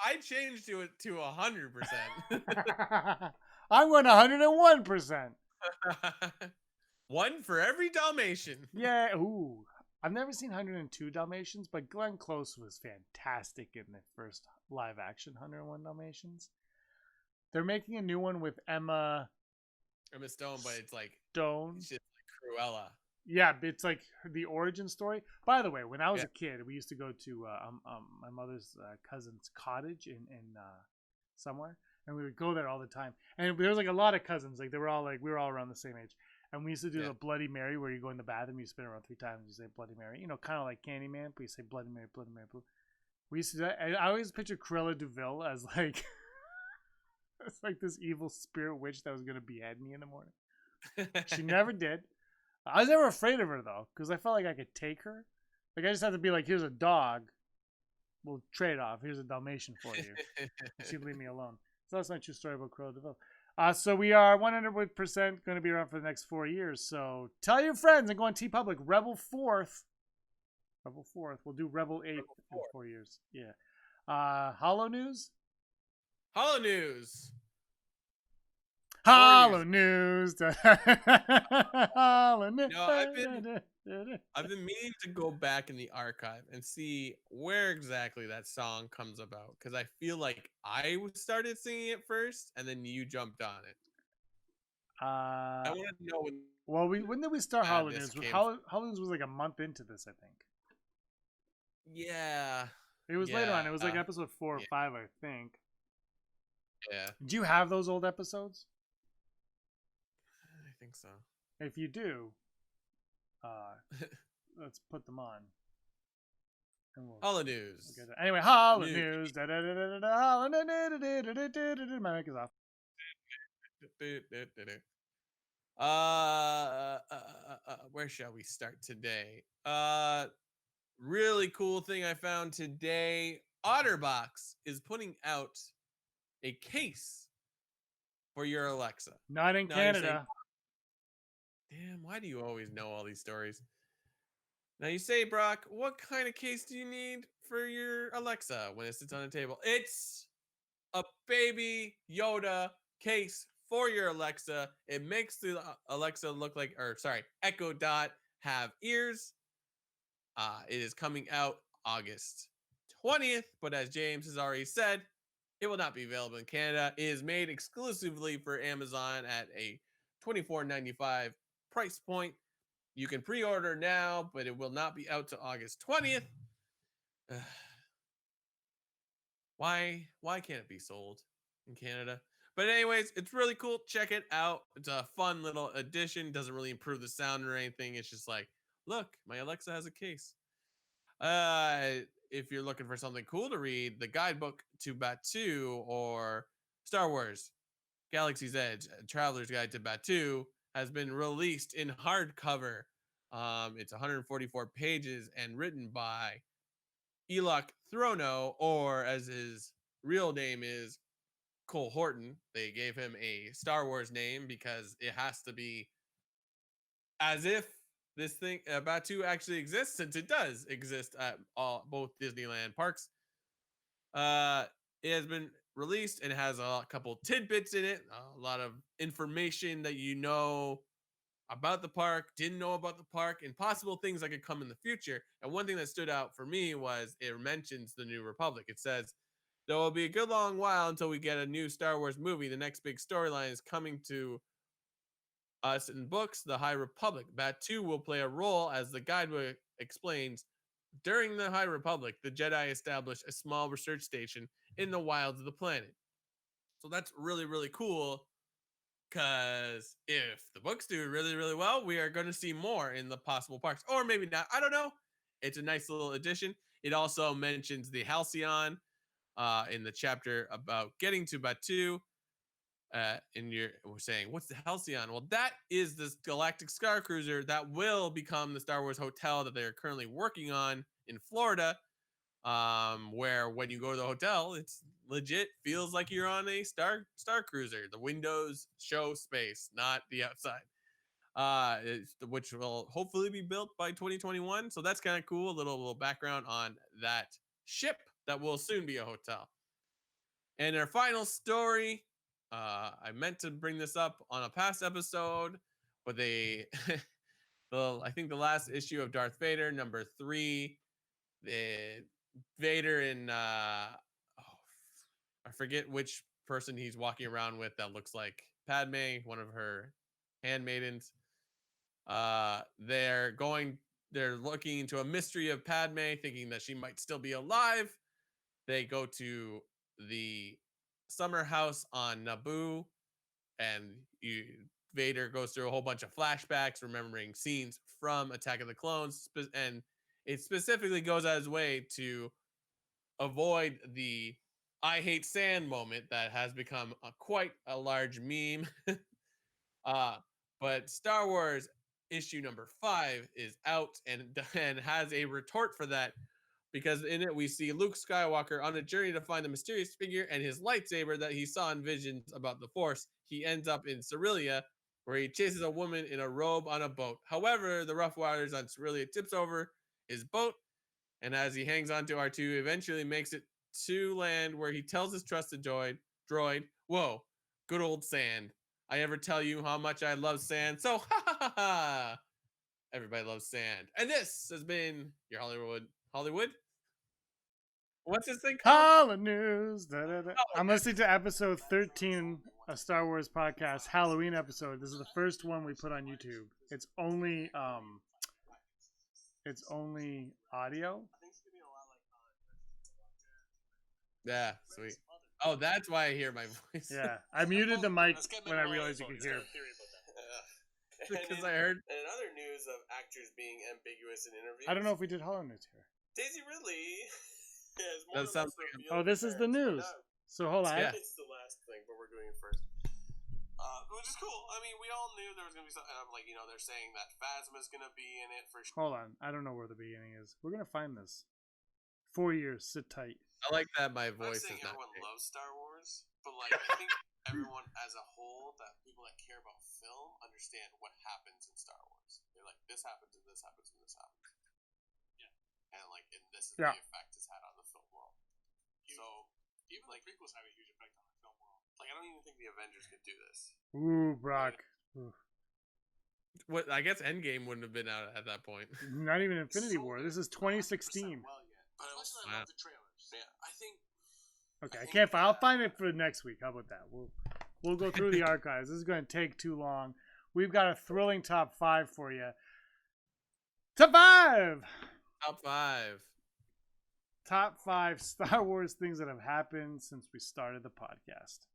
I changed it to 100%. I'm going 101%. One for every Dalmatian. Yeah. Ooh. I've never seen 102 Dalmatians, but Glenn Close was fantastic in the first live action 101 Dalmatians. They're making a new one with Emma Stone, but it's like Stone. It's just like Cruella. Yeah, it's like the origin story. By the way, when I was a kid, we used to go to my mother's cousin's cottage in somewhere, and we would go there all the time. And there was like a lot of cousins, like we were all around the same age. And we used to do the Bloody Mary, where you go in the bathroom, you spin around 3 times, and you say Bloody Mary. You know, kind of like Candyman, but you say Bloody Mary, Bloody Mary, Bloody. We used to do that. And I always pictured Cruella DeVille as like, it's like this evil spirit witch that was going to behead me in the morning. She never did. I was never afraid of her, though, because I felt like I could take her. Like, I just had to be like, here's a dog. We'll trade off. Here's a Dalmatian for you. She'd leave me alone. So that's my true story about Cruella DeVille. So we are 100% going to be around for the next 4 years. So tell your friends and go on TeePublic. Rebel 4th. We'll do Rebel 8th in 4 years. Yeah. Hollow News? Hollow News. Hollow News. Hollow News. I've been meaning to go back in the archive and see where exactly that song comes about, because I feel like I started singing it first and then you jumped on it. I want to know when did we start Hollow News? Hollow News was like a month into this, I think. Yeah. It was later on. It was like episode 4 or 5, I think. Yeah. Do you have those old episodes? I think so. If you do, let's put them on. Hollow News. Anyway, Hollow News. My mic is off. Where shall we start today? Really cool thing I found today. OtterBox is putting out a case for your Alexa. Not in Canada. Damn, why do you always know all these stories? Now you say, Brock, what kind of case do you need for your Alexa when it sits on the table? It's a baby Yoda case for your Alexa. It makes the Alexa look like, Echo Dot have ears. It is coming out August 20th, but as James has already said, it will not be available in Canada. It is made exclusively for Amazon at a $24.95 price point. You can pre-order now, but it will not be out to August 20th. Why can't it be sold in Canada? But anyways, it's really cool. Check it out. It's a fun little addition. Doesn't really improve the sound or anything. It's just like, look, my Alexa has a case. If you're looking for something cool to read, the guidebook to Batuu or Star Wars Galaxy's Edge, Traveler's Guide to Batuu, has been released in hardcover. It's 144 pages and written by Eloch Throno, or as his real name is, Cole Horton. They gave him a Star Wars name because it has to be as if this thing, Batuu, actually exists, since it does exist at both Disneyland parks. It has been released and it has a couple tidbits in it, a lot of information that you know about the park, didn't know about the park, and possible things that could come in the future. And one thing that stood out for me was it mentions the New Republic. It says, there will be a good long while until we get a new Star Wars movie. The next big storyline is coming to us in books, The High Republic. Batu will play a role, as the guidebook explains. During the High Republic, the Jedi established a small research station in the wilds of the planet. So that's really, really cool, because if the books do really, really well, we are going to see more in the possible parks. Or maybe not. I don't know. It's a nice little addition. It also mentions the Halcyon in the chapter about getting to Batu. We're saying, what's the Halcyon? Well, that is this galactic star cruiser that will become the Star Wars hotel that they're currently working on in Florida. Where when you go to the hotel, it's legit feels like you're on a star cruiser. The windows show space, not the outside. Which will hopefully be built by 2021. So that's kind of cool. A little background on that ship that will soon be a hotel. And our final story, I meant to bring this up on a past episode, but I think the last issue of Darth Vader, number 3, Vader and I forget which person he's walking around with that looks like Padme, one of her handmaidens. They're looking into a mystery of Padme, thinking that she might still be alive. They go to the summer house on Naboo, and Vader goes through a whole bunch of flashbacks, remembering scenes from Attack of the Clones, and it specifically goes out of his way to avoid the "I hate sand" moment that has become quite a large meme. But Star Wars issue number 5 is out and has a retort for that, because in it we see Luke Skywalker on a journey to find the mysterious figure and his lightsaber that he saw in visions about the Force. He ends up in Cerealia, where he chases a woman in a robe on a boat. However, the rough waters on Cerealia tips over his boat, and as he hangs onto R2, eventually makes it to land, where he tells his trusted droid, "Whoa, good old sand. I ever tell you how much I love sand? So ha ha ha ha. Everybody loves sand." And this has been your Hollywood. What's this thing called? Hollow News. Da, da, da. I'm listening to episode 13 of Star Wars podcast, Halloween episode. This is the first one we put on YouTube. It's only audio. Yeah, sweet. Oh, that's why I hear my voice. Yeah, I muted the mic when I realized you could hear. Because I heard. And in other news of actors being ambiguous in interviews, I don't know if we did Hollow News here. Daisy Ridley has more That or sounds less like revealed Oh, this is the her- news. So hold on. Yeah. It's the last thing, but we're doing it first. Which is cool. I mean, we all knew there was going to be something. Like, they're saying that Phasma's going to be in it for sure. Hold on. I don't know where the beginning is. We're gonna find this. 4 years. Sit tight. I like that my I'm voice saying is not. everyone big. loves Star Wars, but I think everyone as a whole, that people that care about film, understand what happens in Star Wars. They're like, this happens and this happens and this happens. Yeah. And and this is Yeah. the effect it's had on the film world. So even the prequels have a huge effect on the film world. I don't even think the Avengers could do this. Ooh, Brock. Ooh. What I guess Endgame wouldn't have been out at that point. Not even Infinity War. This is 2016. Well yet. But as much as I Wow. love the trailers, yeah, I think Okay, I can't. I'll find it for next week. How about that? We'll go through the archives. This is going to take too long. We've got a thrilling top 5 for you. Top 5. Top 5. Top 5 Star Wars things that have happened since we started the podcast.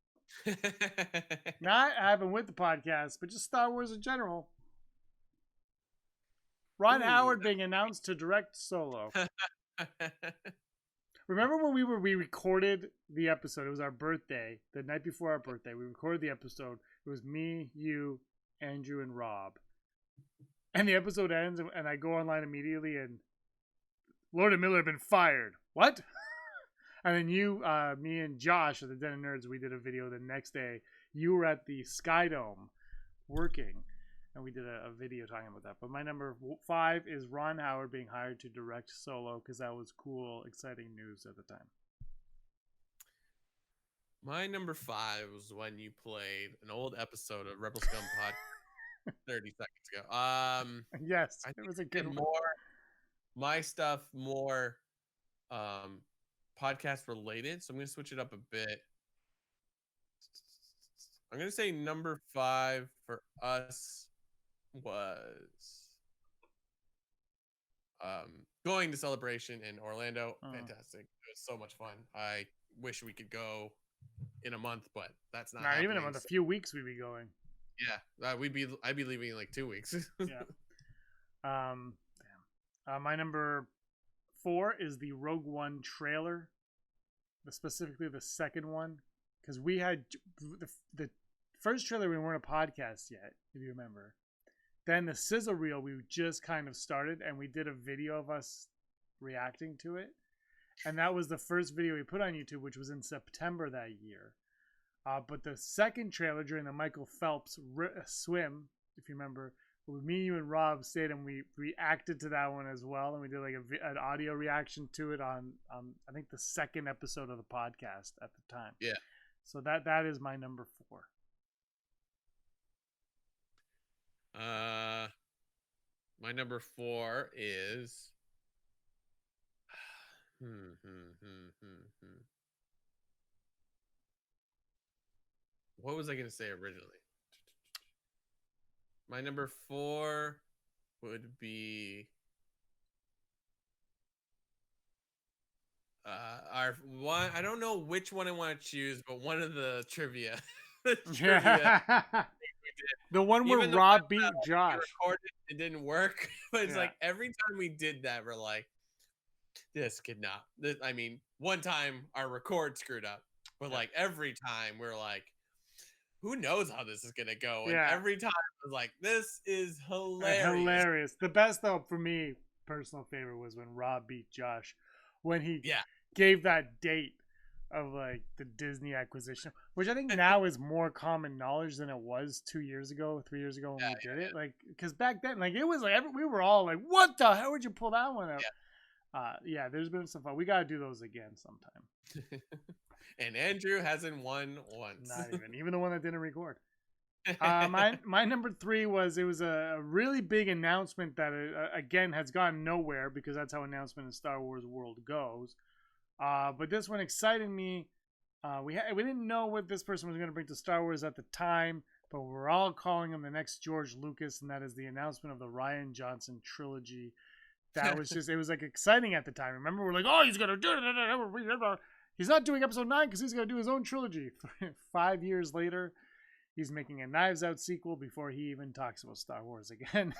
Not having with the podcast, but just Star Wars in general. Ron Ooh. Howard being announced to direct Solo. Remember when we recorded the episode? It was our birthday, the night before our birthday. We recorded the episode. It was me, you, Andrew, and Rob. And the episode ends, and I go online immediately, and Lord and Miller have been fired. What? And then you, me, and Josh at the Den of Nerds, we did a video the next day. You were at the Sky Dome working, and we did a video talking about that. But my number 5 is Ron Howard being hired to direct Solo, because that was cool, exciting news at the time. My number 5 was when you played an old episode of Rebel Scum Pod 30 seconds ago. Yes, I it think was a it's good been one. more my stuff more podcast related, so I'm gonna switch it up a bit. I'm gonna say number 5 for us was going to Celebration in Orlando. Fantastic. It was so much fun. I wish we could go in a month, but that's not happening. Even in a few weeks we'd be going. Yeah, I'd be leaving in like 2 weeks. Yeah. My number 4 is the Rogue One trailer, specifically the second one, because we had the first trailer. We weren't a podcast yet, if you remember. Then the sizzle reel we just kind of started, and we did a video of us reacting to it, and that was the first video we put on YouTube, which was in September that year. But the second trailer during the Michael Phelps swim, if you remember, me, you, and Rob stayed and we reacted to that one as well, and we did like an audio reaction to it on I think the second episode of the podcast at the time. Yeah. So that is my number 4. My number 4 is what was I going to say originally? My number 4 would be our one. I don't know which one I want to choose, but one of the trivia. The one where Rob beat Josh. It didn't work, but it's like every time we did that, we're like, this could not. I mean, one time our record screwed up, but like every time we're like, who knows how this is gonna go? And every time I was like, this is hilarious. The best though for me, personal favorite, was when Rob beat Josh, when he gave that date of like the Disney acquisition, which I think now is more common knowledge than it was 2 years ago, 3 years ago when we did it. Like, because back then, like, it was like we were all like, "What the hell would you pull that one up?" There's been some fun. We gotta do those again sometime. And Andrew hasn't won once. Not even the one that didn't record. My number 3 was a really big announcement that again has gone nowhere, because that's how announcement in Star Wars world goes. But this one excited me. We didn't know what this person was going to bring to Star Wars at the time, but we're all calling him the next George Lucas, and that is the announcement of the Rian Johnson trilogy. That was just, it was like exciting at the time. Remember, we're like, oh, he's going to do it. He's not doing episode 9 because he's going to do his own trilogy. 5 years later, he's making a Knives Out sequel before he even talks about Star Wars again.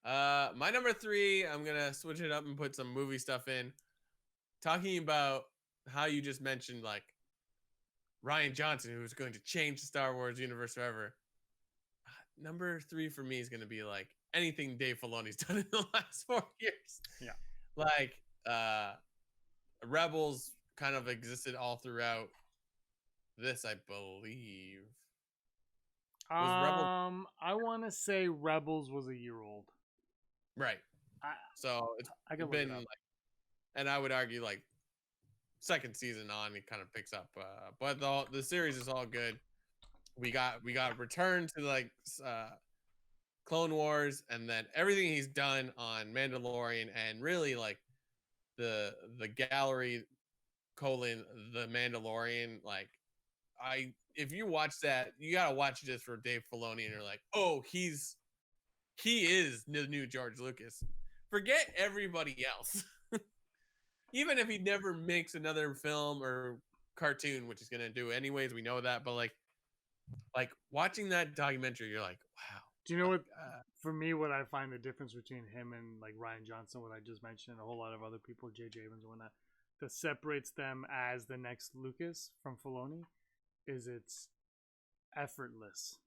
My number 3, I'm gonna switch it up and put some movie stuff in. Talking about how you just mentioned like Rian Johnson, who's going to change the Star Wars universe forever. Number 3 for me is gonna be like anything Dave Filoni's done in the last 4 years. Yeah, like Rebels kind of existed all throughout this, I believe. I want to say Rebels was a year old. Right. So it's been like, and I would argue like second season on, it kind of picks up. But the series is all good. We got returned to like Clone Wars, and then everything he's done on Mandalorian, and really like the gallery : the Mandalorian. Like, if you watch that, you gotta watch it just for Dave Filoni, and you're like, oh, he is the new George Lucas. Forget everybody else. Even if he never makes another film or cartoon, which he's gonna do anyways, we know that. But like watching that documentary, you're like, wow. Do you know what? For me, what I find the difference between him and like Rian Johnson, what I just mentioned, and a whole lot of other people, J.J. Abrams and whatnot, that separates them as the next Lucas from Filoni, is it's effortless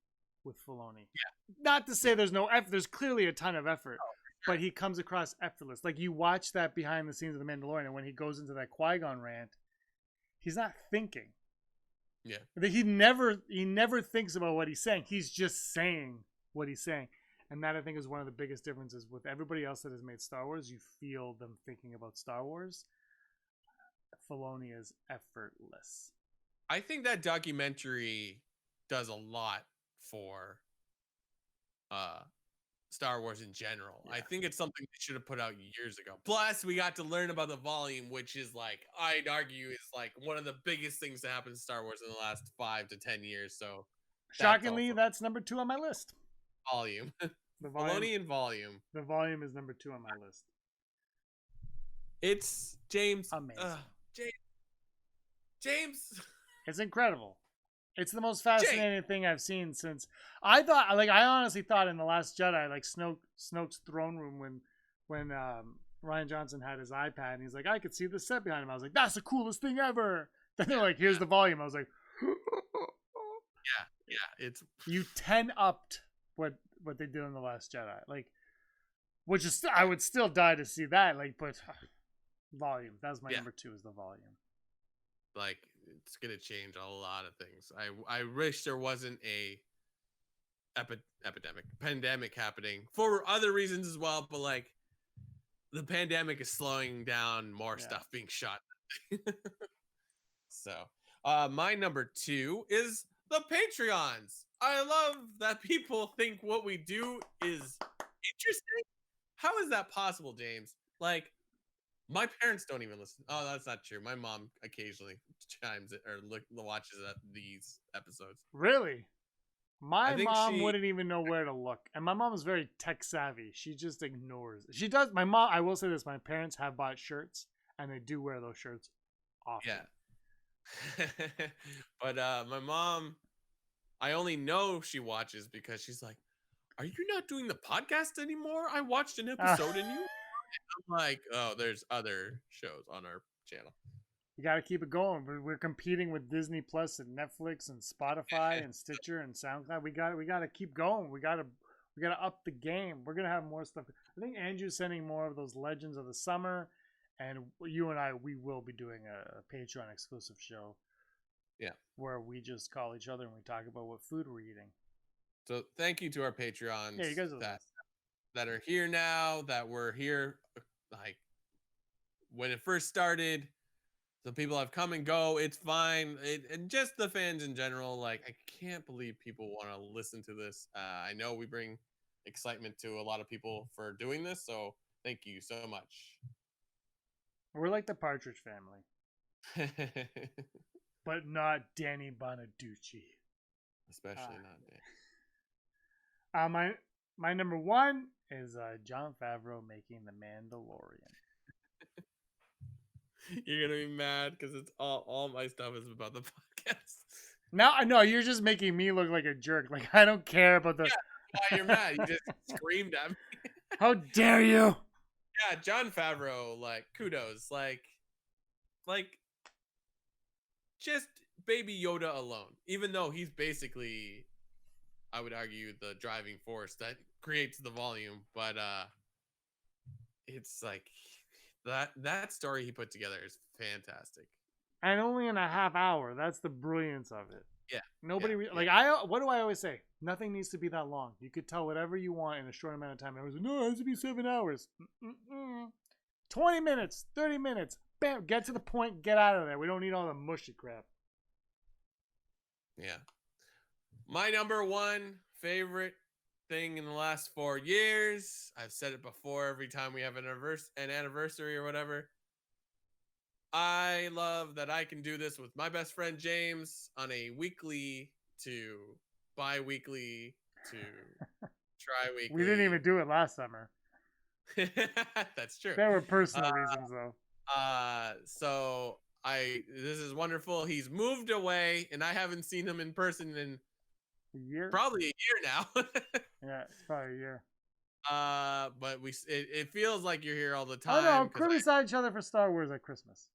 with Filoni. Yeah. Not to say there's no effort. There's clearly a ton of effort, but he comes across effortless. Like, you watch that behind the scenes of The Mandalorian, and when he goes into that Qui-Gon rant, he's not thinking. Yeah. He never thinks about what he's saying. He's just saying what he's saying. And that, I think, is one of the biggest differences with everybody else that has made Star Wars. You feel them thinking about Star Wars. Filoni is effortless. I think that documentary does a lot for Star Wars in general. Yeah. I think it's something they should have put out years ago. Plus, we got to learn about the volume, which is like, I'd argue is like one of the biggest things to happen in Star Wars in the last 5 to 10 years. So Shockingly, also that's number 2 on my list. volume. The volume, Baloney and volume. the volume is number 2 on my list. It's James. Amazing. James. It's incredible. It's the most fascinating thing I've seen since I honestly thought in The Last Jedi, like Snoke's throne room when Ryan Johnson had his iPad and he's like, I could see the set behind him. I was like, that's the coolest thing ever. Then they're like, here's the volume. I was like, Yeah, it's you 10-upped what they did in The Last Jedi. Like, which is I would still die to see that. Like, but volume. That's my number 2 is the volume. like it's gonna change a lot of things. I wish there wasn't a pandemic happening for other reasons as well, but like the pandemic is slowing down more stuff being shot. So my number 2 is the Patreons. I love that people think what we do is interesting. How is that possible, James? Like, my parents don't even listen. Oh, that's not true. My mom occasionally chimes it or watches these episodes. Really? My mom she- wouldn't even know where to look. And my mom is very tech savvy. She just ignores it. She does. My mom, I will say this, my parents have bought shirts and they do wear those shirts often. Yeah. But my mom, I only know she watches because she's like, are you not doing the podcast anymore? I watched an episode and you. I'm like, oh, there's other shows on our channel. You got to keep it going. We're competing with Disney Plus and Netflix and Spotify and Stitcher and SoundCloud. We got to keep going. We got to up the game. We're gonna have more stuff. I think Andrew's sending more of those Legends of the Summer, and you and I, we will be doing a Patreon exclusive show. Yeah, where we just call each other and we talk about what food we're eating. So thank you to our Patreons. Yeah, you guys are that are here now, that were here like when it first started. The people have come and go. It's fine. And just the fans in general. Like, I can't believe people want to listen to this. I know we bring excitement to a lot of people for doing this. So thank you so much. We're like the Partridge Family. But not Danny Bonaducci. Especially not Danny. My number 1 is Jon Favreau making The Mandalorian. You're gonna be mad because it's all my stuff is about the podcast. Now I know you're just making me look like a jerk. Like I don't care about the. Yeah, why you're mad? You just screamed at me. How dare you? Yeah, Jon Favreau. Like kudos. Like, just Baby Yoda alone. Even though he's basically, I would argue, the driving force that creates the volume. But it's like. That story he put together is fantastic, and only in a half hour. That's the brilliance of it. Yeah, nobody what do I always say? Nothing needs to be that long. You could tell whatever you want in a short amount of time. I was like, no, it has to be 7 hours. 20 minutes, 30 minutes. Bam, get to the point. Get out of there. We don't need all the mushy crap. Yeah, my number 1 favorite thing in the last 4 years. I've said it before every time we have an anniversary or whatever. I love that I can do this with my best friend James on a weekly to bi-weekly to tri-weekly. We didn't even do it last summer. That's true. There were personal reasons though. So this is wonderful. He's moved away and I haven't seen him in person in probably a year now. Yeah, it's probably a year. But it feels like you're here all the time. Oh no, we saw each other for Star Wars at Christmas.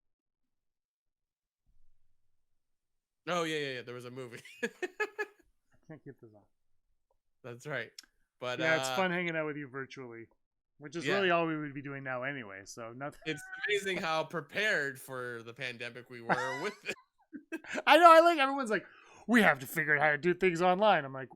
Oh yeah. There was a movie. I can't keep this on. That's right. But yeah, it's fun hanging out with you virtually, which is really all we would be doing now anyway. So nothing. It's amazing how prepared for the pandemic we were with it. I know. Everyone's like, we have to figure out how to do things online. I'm like,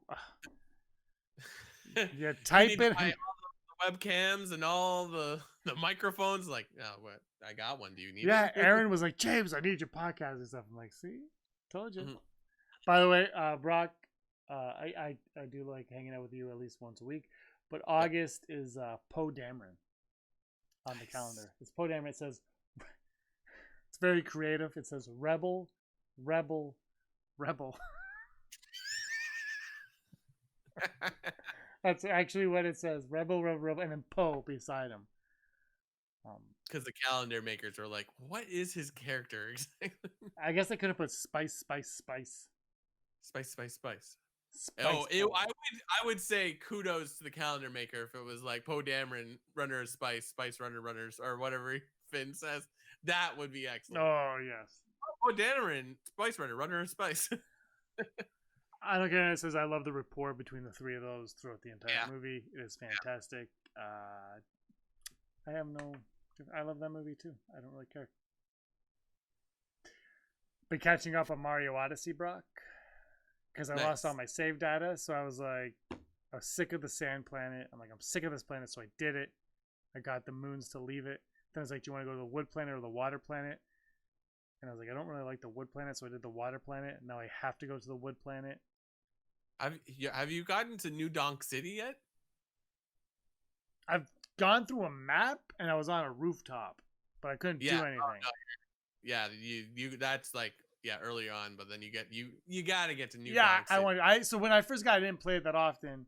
yeah, type it. All the webcams and all the microphones. Like, oh, what? I got one. Do you need it? Yeah, Aaron was like, James, I need your podcast and stuff. I'm like, see, told you. Mm-hmm. By the way, Brock, I do like hanging out with you at least once a week. But August is Poe Dameron on the calendar. It's Poe Dameron. It says, it's very creative. It says rebel, rebel, rebel. That's actually what it says. Rebel, Rebel, Rebel, and then Poe beside him. Because the calendar makers were like, what is his character exactly? I guess I could have put Spice, Spice, Spice. Spice, spice, spice. Spice Oh, Poe. I would say kudos to the calendar maker if it was like Poe Dameron, runner of Spice, Spice runner, runners, or whatever Finn says. That would be excellent. Oh, yes. Poe Dameron, Spice runner, runner of Spice. I don't care. It says I love the rapport between the three of those throughout the entire Yeah. movie. It is fantastic. I love that movie too. I don't really care. Been catching up on Mario Odyssey, Brock, because I lost all my save data. So I was sick of the sand planet. I'm sick of this planet. So I did it. I got the moons to leave it. Then it's like, do you want to go to the wood planet or the water planet? And I was like, I don't really like the wood planet, so I did the water planet. And now I have to go to the wood planet. Have you gotten to New Donk City yet? I've gone through a map and I was on a rooftop, but I couldn't do anything. No. Yeah, you that's like early on, but then you gotta get to New Donk City. So when I first got, I didn't play it that often.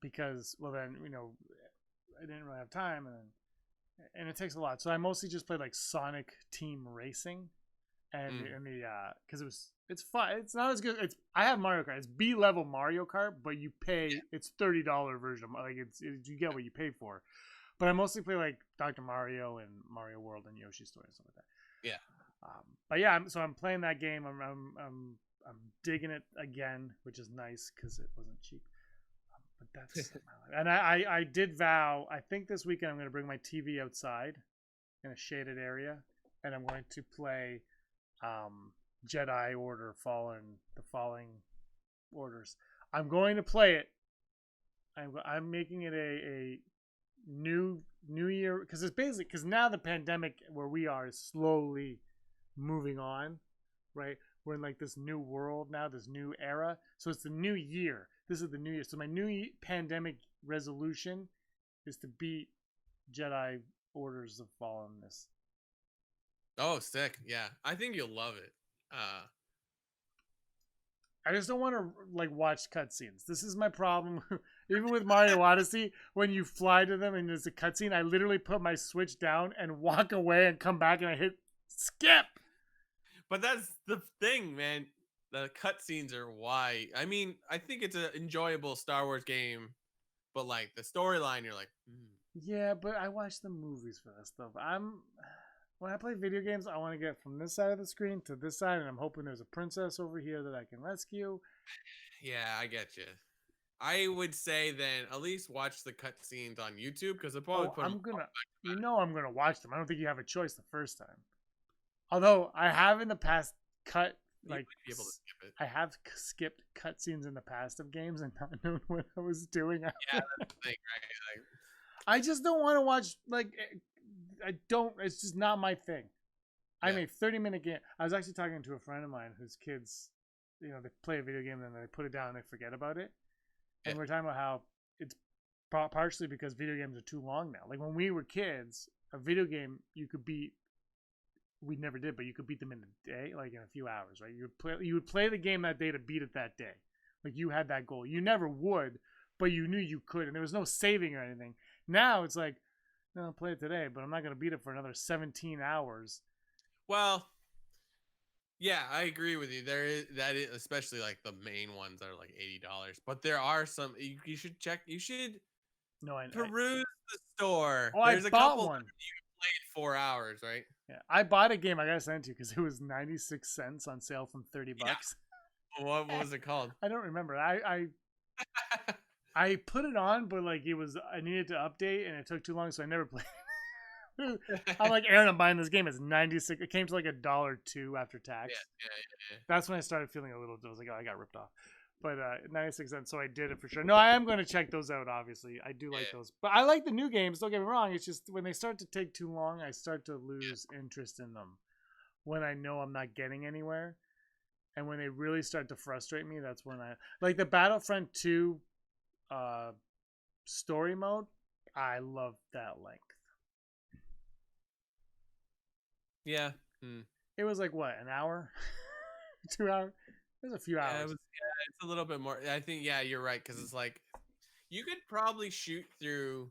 Because then I didn't really have time, and it takes a lot. So I mostly just played like Sonic Team Racing, and because it's fun. It's not as good. I have Mario Kart. It's B level Mario Kart, but you pay. It's $30 version. Like you get what you pay for. But I mostly play like Dr. Mario and Mario World and Yoshi's Story and stuff like that. Yeah. But yeah, so I'm playing that game. I'm digging it again, which is nice because it wasn't cheap. But that's and I did vow. I think this weekend I'm going to bring my TV outside in a shaded area, and I'm going to play Jedi Order the Falling Orders. I'm going to play it. I'm making it a new year because it's basically because now the pandemic where we are is slowly moving on, right? We're in like this new world now, this new era. So it's the new year. This is the new year. So my new pandemic resolution is to beat Jedi Orders of Fallenness. Oh, sick! Yeah, I think you'll love it. I just don't want to like watch cutscenes. This is my problem. Even with Mario Odyssey, when you fly to them and there's a cutscene, I literally put my Switch down and walk away and come back and I hit skip. But that's the thing, man. The cutscenes are why. I mean, I think it's an enjoyable Star Wars game, but like the storyline, you're like, Yeah, but I watch the movies for that stuff. When I play video games, I want to get from this side of the screen to this side, and I'm hoping there's a princess over here that I can rescue. Yeah, I get you. I would say then at least watch the cutscenes on YouTube because I'm gonna watch them. I don't think you have a choice the first time. Although I have in the past be able to skip it. I have skipped cutscenes in the past of games and not known what I was doing. Yeah, that's the thing, right? I just don't want to watch it's just not my thing. Yeah. I'm a 30-minute game. I was actually talking to a friend of mine whose kids, they play a video game and then they put it down and they forget about it. And we're talking about how it's partially because video games are too long now. Like when we were kids, a video game you could beat. We never did, but you could beat them in a day, like in a few hours, right? You would play the game that day to beat it that day. Like you had that goal. You never would, but you knew you could, and there was no saving or anything. Now it's like, no, I'll play it today, but I'm not going to beat it for another 17 hours. Well, yeah, I agree with you. There is especially like the main ones that are like $80, but there are some you should check. You should peruse the store. There's a bought couple one. You played 4 hours, right? Yeah, I bought a game. I gotta send it to you because it was 96 cents on sale from $30. Yeah. What was it called? I don't remember. I put it on, but like I needed to update and it took too long, so I never played it. I'm like, Aaron, I'm buying this game. It's 96. It came to like $1.02 after tax. Yeah. That's when I started feeling a little. I was like, oh, I got ripped off. But 96 cents, so I did it for sure. No, I am going to check those out. Obviously, I do like those. But I like the new games. Don't get me wrong. It's just when they start to take too long, I start to lose interest in them. When I know I'm not getting anywhere, and when they really start to frustrate me, that's when I like the Battlefront 2 story mode. I love that length. Yeah. It was like what, an hour, 2 hours. There's a few Yeah, hours. it's a little bit more. I think you're right because it's like you could probably shoot through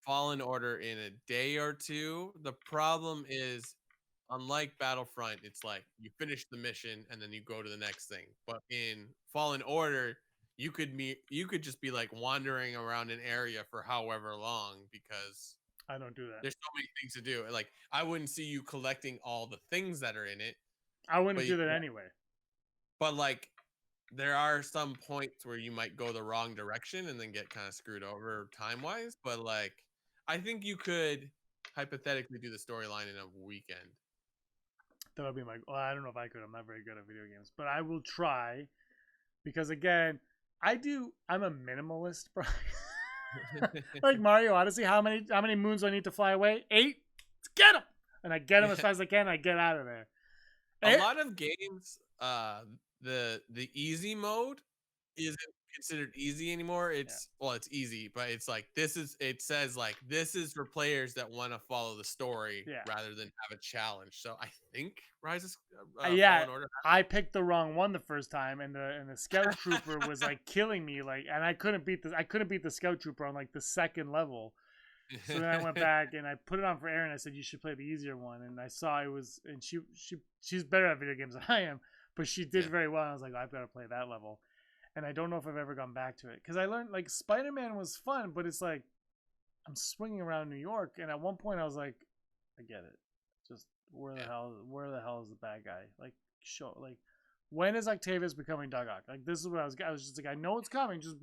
Fallen Order in a day or two. The problem is, unlike Battlefront, it's like you finish the mission and then you go to the next thing. But in Fallen Order, you could just be like wandering around an area for however long because I don't do that. there's so many things to do. Like I wouldn't see you collecting all the things that are in it, I wouldn't but do that anyway. But like there are some points where you might go the wrong direction and then get kind of screwed over time wise. But like I think you could hypothetically do the storyline in a weekend. That would be my. Well, I don't know if I could. I'm not very good at video games, but I will try because again, I'm a minimalist, bro. Like Mario Odyssey, how many moons do I need to fly away? 8. Let's get them, and I get them as fast as I can. And I get out of there. A lot of games, the easy mode isn't considered easy anymore. It's easy, but it's like it says like this is for players that want to follow the story rather than have a challenge. So I think Rise of Fallen Order. I picked the wrong one the first time, and the scout trooper was like killing me, like, and I couldn't beat the scout trooper on like the second level. So then I went back and I put it on for Erin. I said you should play the easier one, and I saw it was, and she's better at video games than I am, but she did very well. And I was like, I've got to play that level. And I don't know if I've ever gone back to it because I learned like Spider-Man was fun, but it's like I'm swinging around New York, and at one point I was like, I get it. Just where the hell is the bad guy? Like when is Octavius becoming Doc Ock? Like this is what I was just like, I know it's coming. Just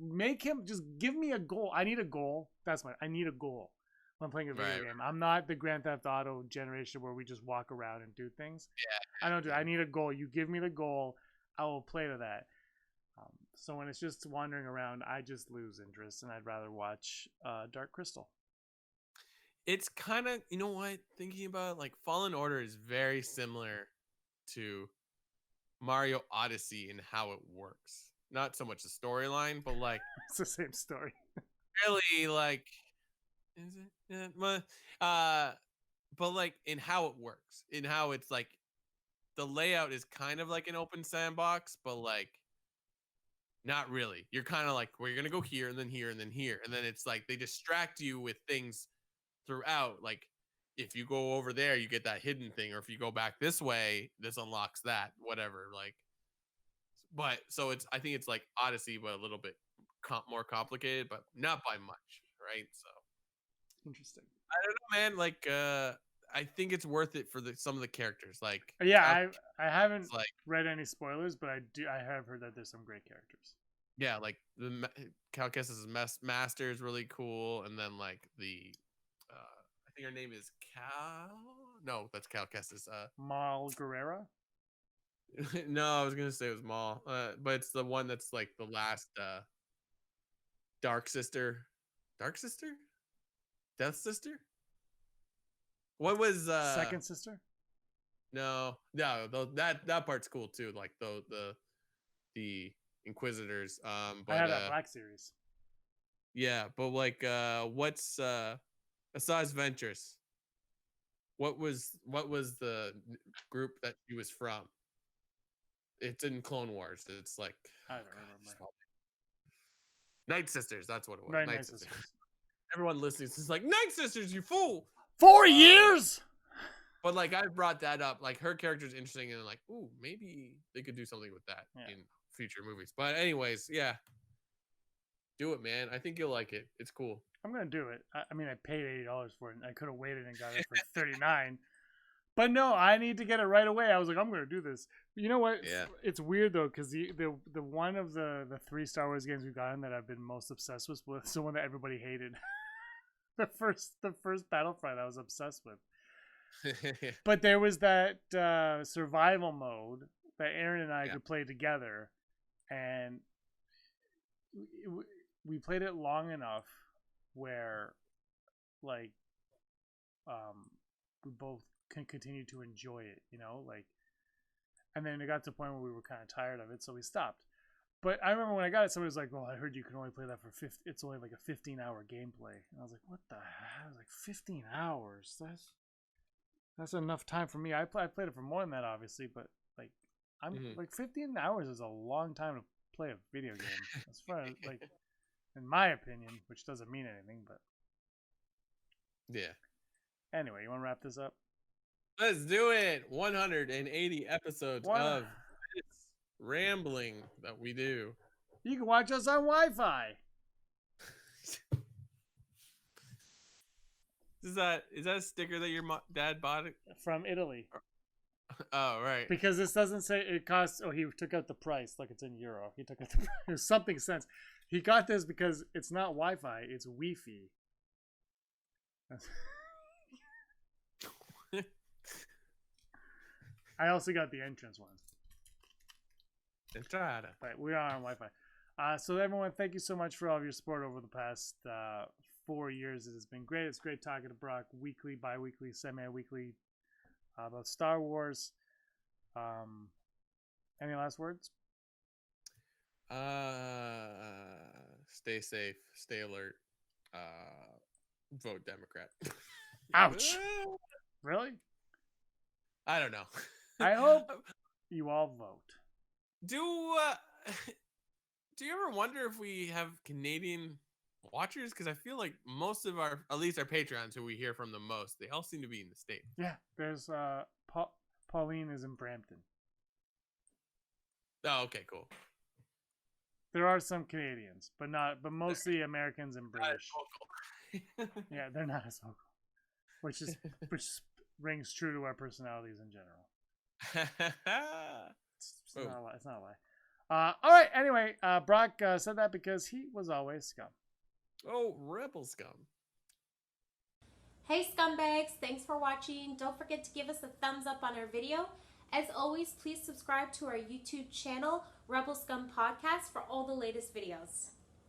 give me a goal. I need a goal. I need a goal when I'm playing a video game. I'm not the Grand Theft Auto generation where we just walk around and do things. I don't do. I need a goal. You give me the goal, I will play to that. So when it's just wandering around, I just lose interest, and I'd rather watch Dark Crystal. It's kind of, you know what, thinking about it, like Fallen Order is very similar to Mario Odyssey in how it works. Not so much the storyline, but like it's the same story. Really, like, is it? But like in how it works, in how it's like the layout is kind of like an open sandbox, but like not really. You're kind of like, well, you're gonna go here and then here and then here, and then it's like they distract you with things throughout. Like if you go over there, you get that hidden thing, or if you go back this way, this unlocks that, whatever. Like, but so I think it's like Odyssey, but a little bit more complicated, but not by much, right? So interesting. I don't know, man. Like, I think it's worth it for some of the characters. Like, I haven't read any spoilers, but I have heard that there's some great characters. Yeah, like the Cal Kestis' master is really cool, and then like the I think her name is Cal. No, that's Cal Kestis. Mal Guerrera. No, I was gonna say it was Mal, but it's the one that's like the last Dark Sister, Death Sister. What was Second Sister? No, that part's cool too. Like the Inquisitors. But I had that Black series. Yeah, but like what's Asajj Ventress? What was the group that she was from? It's in Clone Wars. It's like I don't remember. Night Sisters. That's what it was. Right, Night Sisters. Everyone listening is like, Night Sisters, you fool! 4 years. But like I brought that up. Like her character is interesting, and like, ooh, maybe they could do something with that in future movies. But anyways, yeah, do it, man. I think you'll like it. It's cool. I'm gonna do it. I mean, I paid $80 for it, and I could have waited and got it for $39. But no, I need to get it right away. I was like, I'm gonna do this. But you know what? Yeah. It's weird though, because the one of the 3 Star Wars games we've gotten that I've been most obsessed with was the one that everybody hated. the first Battlefront I was obsessed with. But there was that survival mode that Aaron and I could play together, and we played it long enough where like we both can continue to enjoy it, you know, like, and then it got to a point where we were kind of tired of it, so we stopped. But I remember when I got it, somebody was like, "Well, I heard you can only play that for 50. It's only like a 15-hour gameplay." And I was like, "What the hell?" I was like, 15 hours? That's enough time for me. I played it for more than that, obviously, but like I'm Mhm. like 15 hours is a long time to play a video game. As far as like, in my opinion, which doesn't mean anything, but Yeah. anyway, you want to wrap this up? Let's do it. 180 episodes What? of this rambling that we do. You can watch us on Wi-Fi. Is that a sticker that your dad bought? From Italy. Oh, right. Because this doesn't say it costs. Oh, he took out the price. Like it's in euro. He took out the price. There's something sense. He got this because it's not Wi-Fi. It's Wi-Fi. I also got the entrance one. Entrada. But we are on Wi-Fi. So everyone, thank you so much for all of your support over the past 4 years. It has been great. It's great talking to Brock weekly, bi-weekly, semi-weekly about Star Wars. Any last words? Stay safe. Stay alert. Vote Democrat. Ouch. Really? I don't know. I hope you all vote. Do you ever wonder if we have Canadian watchers? Because I feel like most of our, at least our Patreons who we hear from the most, they all seem to be in the States. Yeah, there's Pauline is in Brampton. Oh, okay, cool. There are some Canadians, but mostly Americans and British. Yeah, they're not as vocal, which rings true to our personalities in general. It's not a lie. It's not a lie. All right. Anyway, Brock said that because he was always scum. Oh, rebel scum. Hey scumbags, thanks for watching. Don't forget to give us a thumbs up on our video. As always, please subscribe to our YouTube channel, Rebel Scum Podcast, for all the latest videos.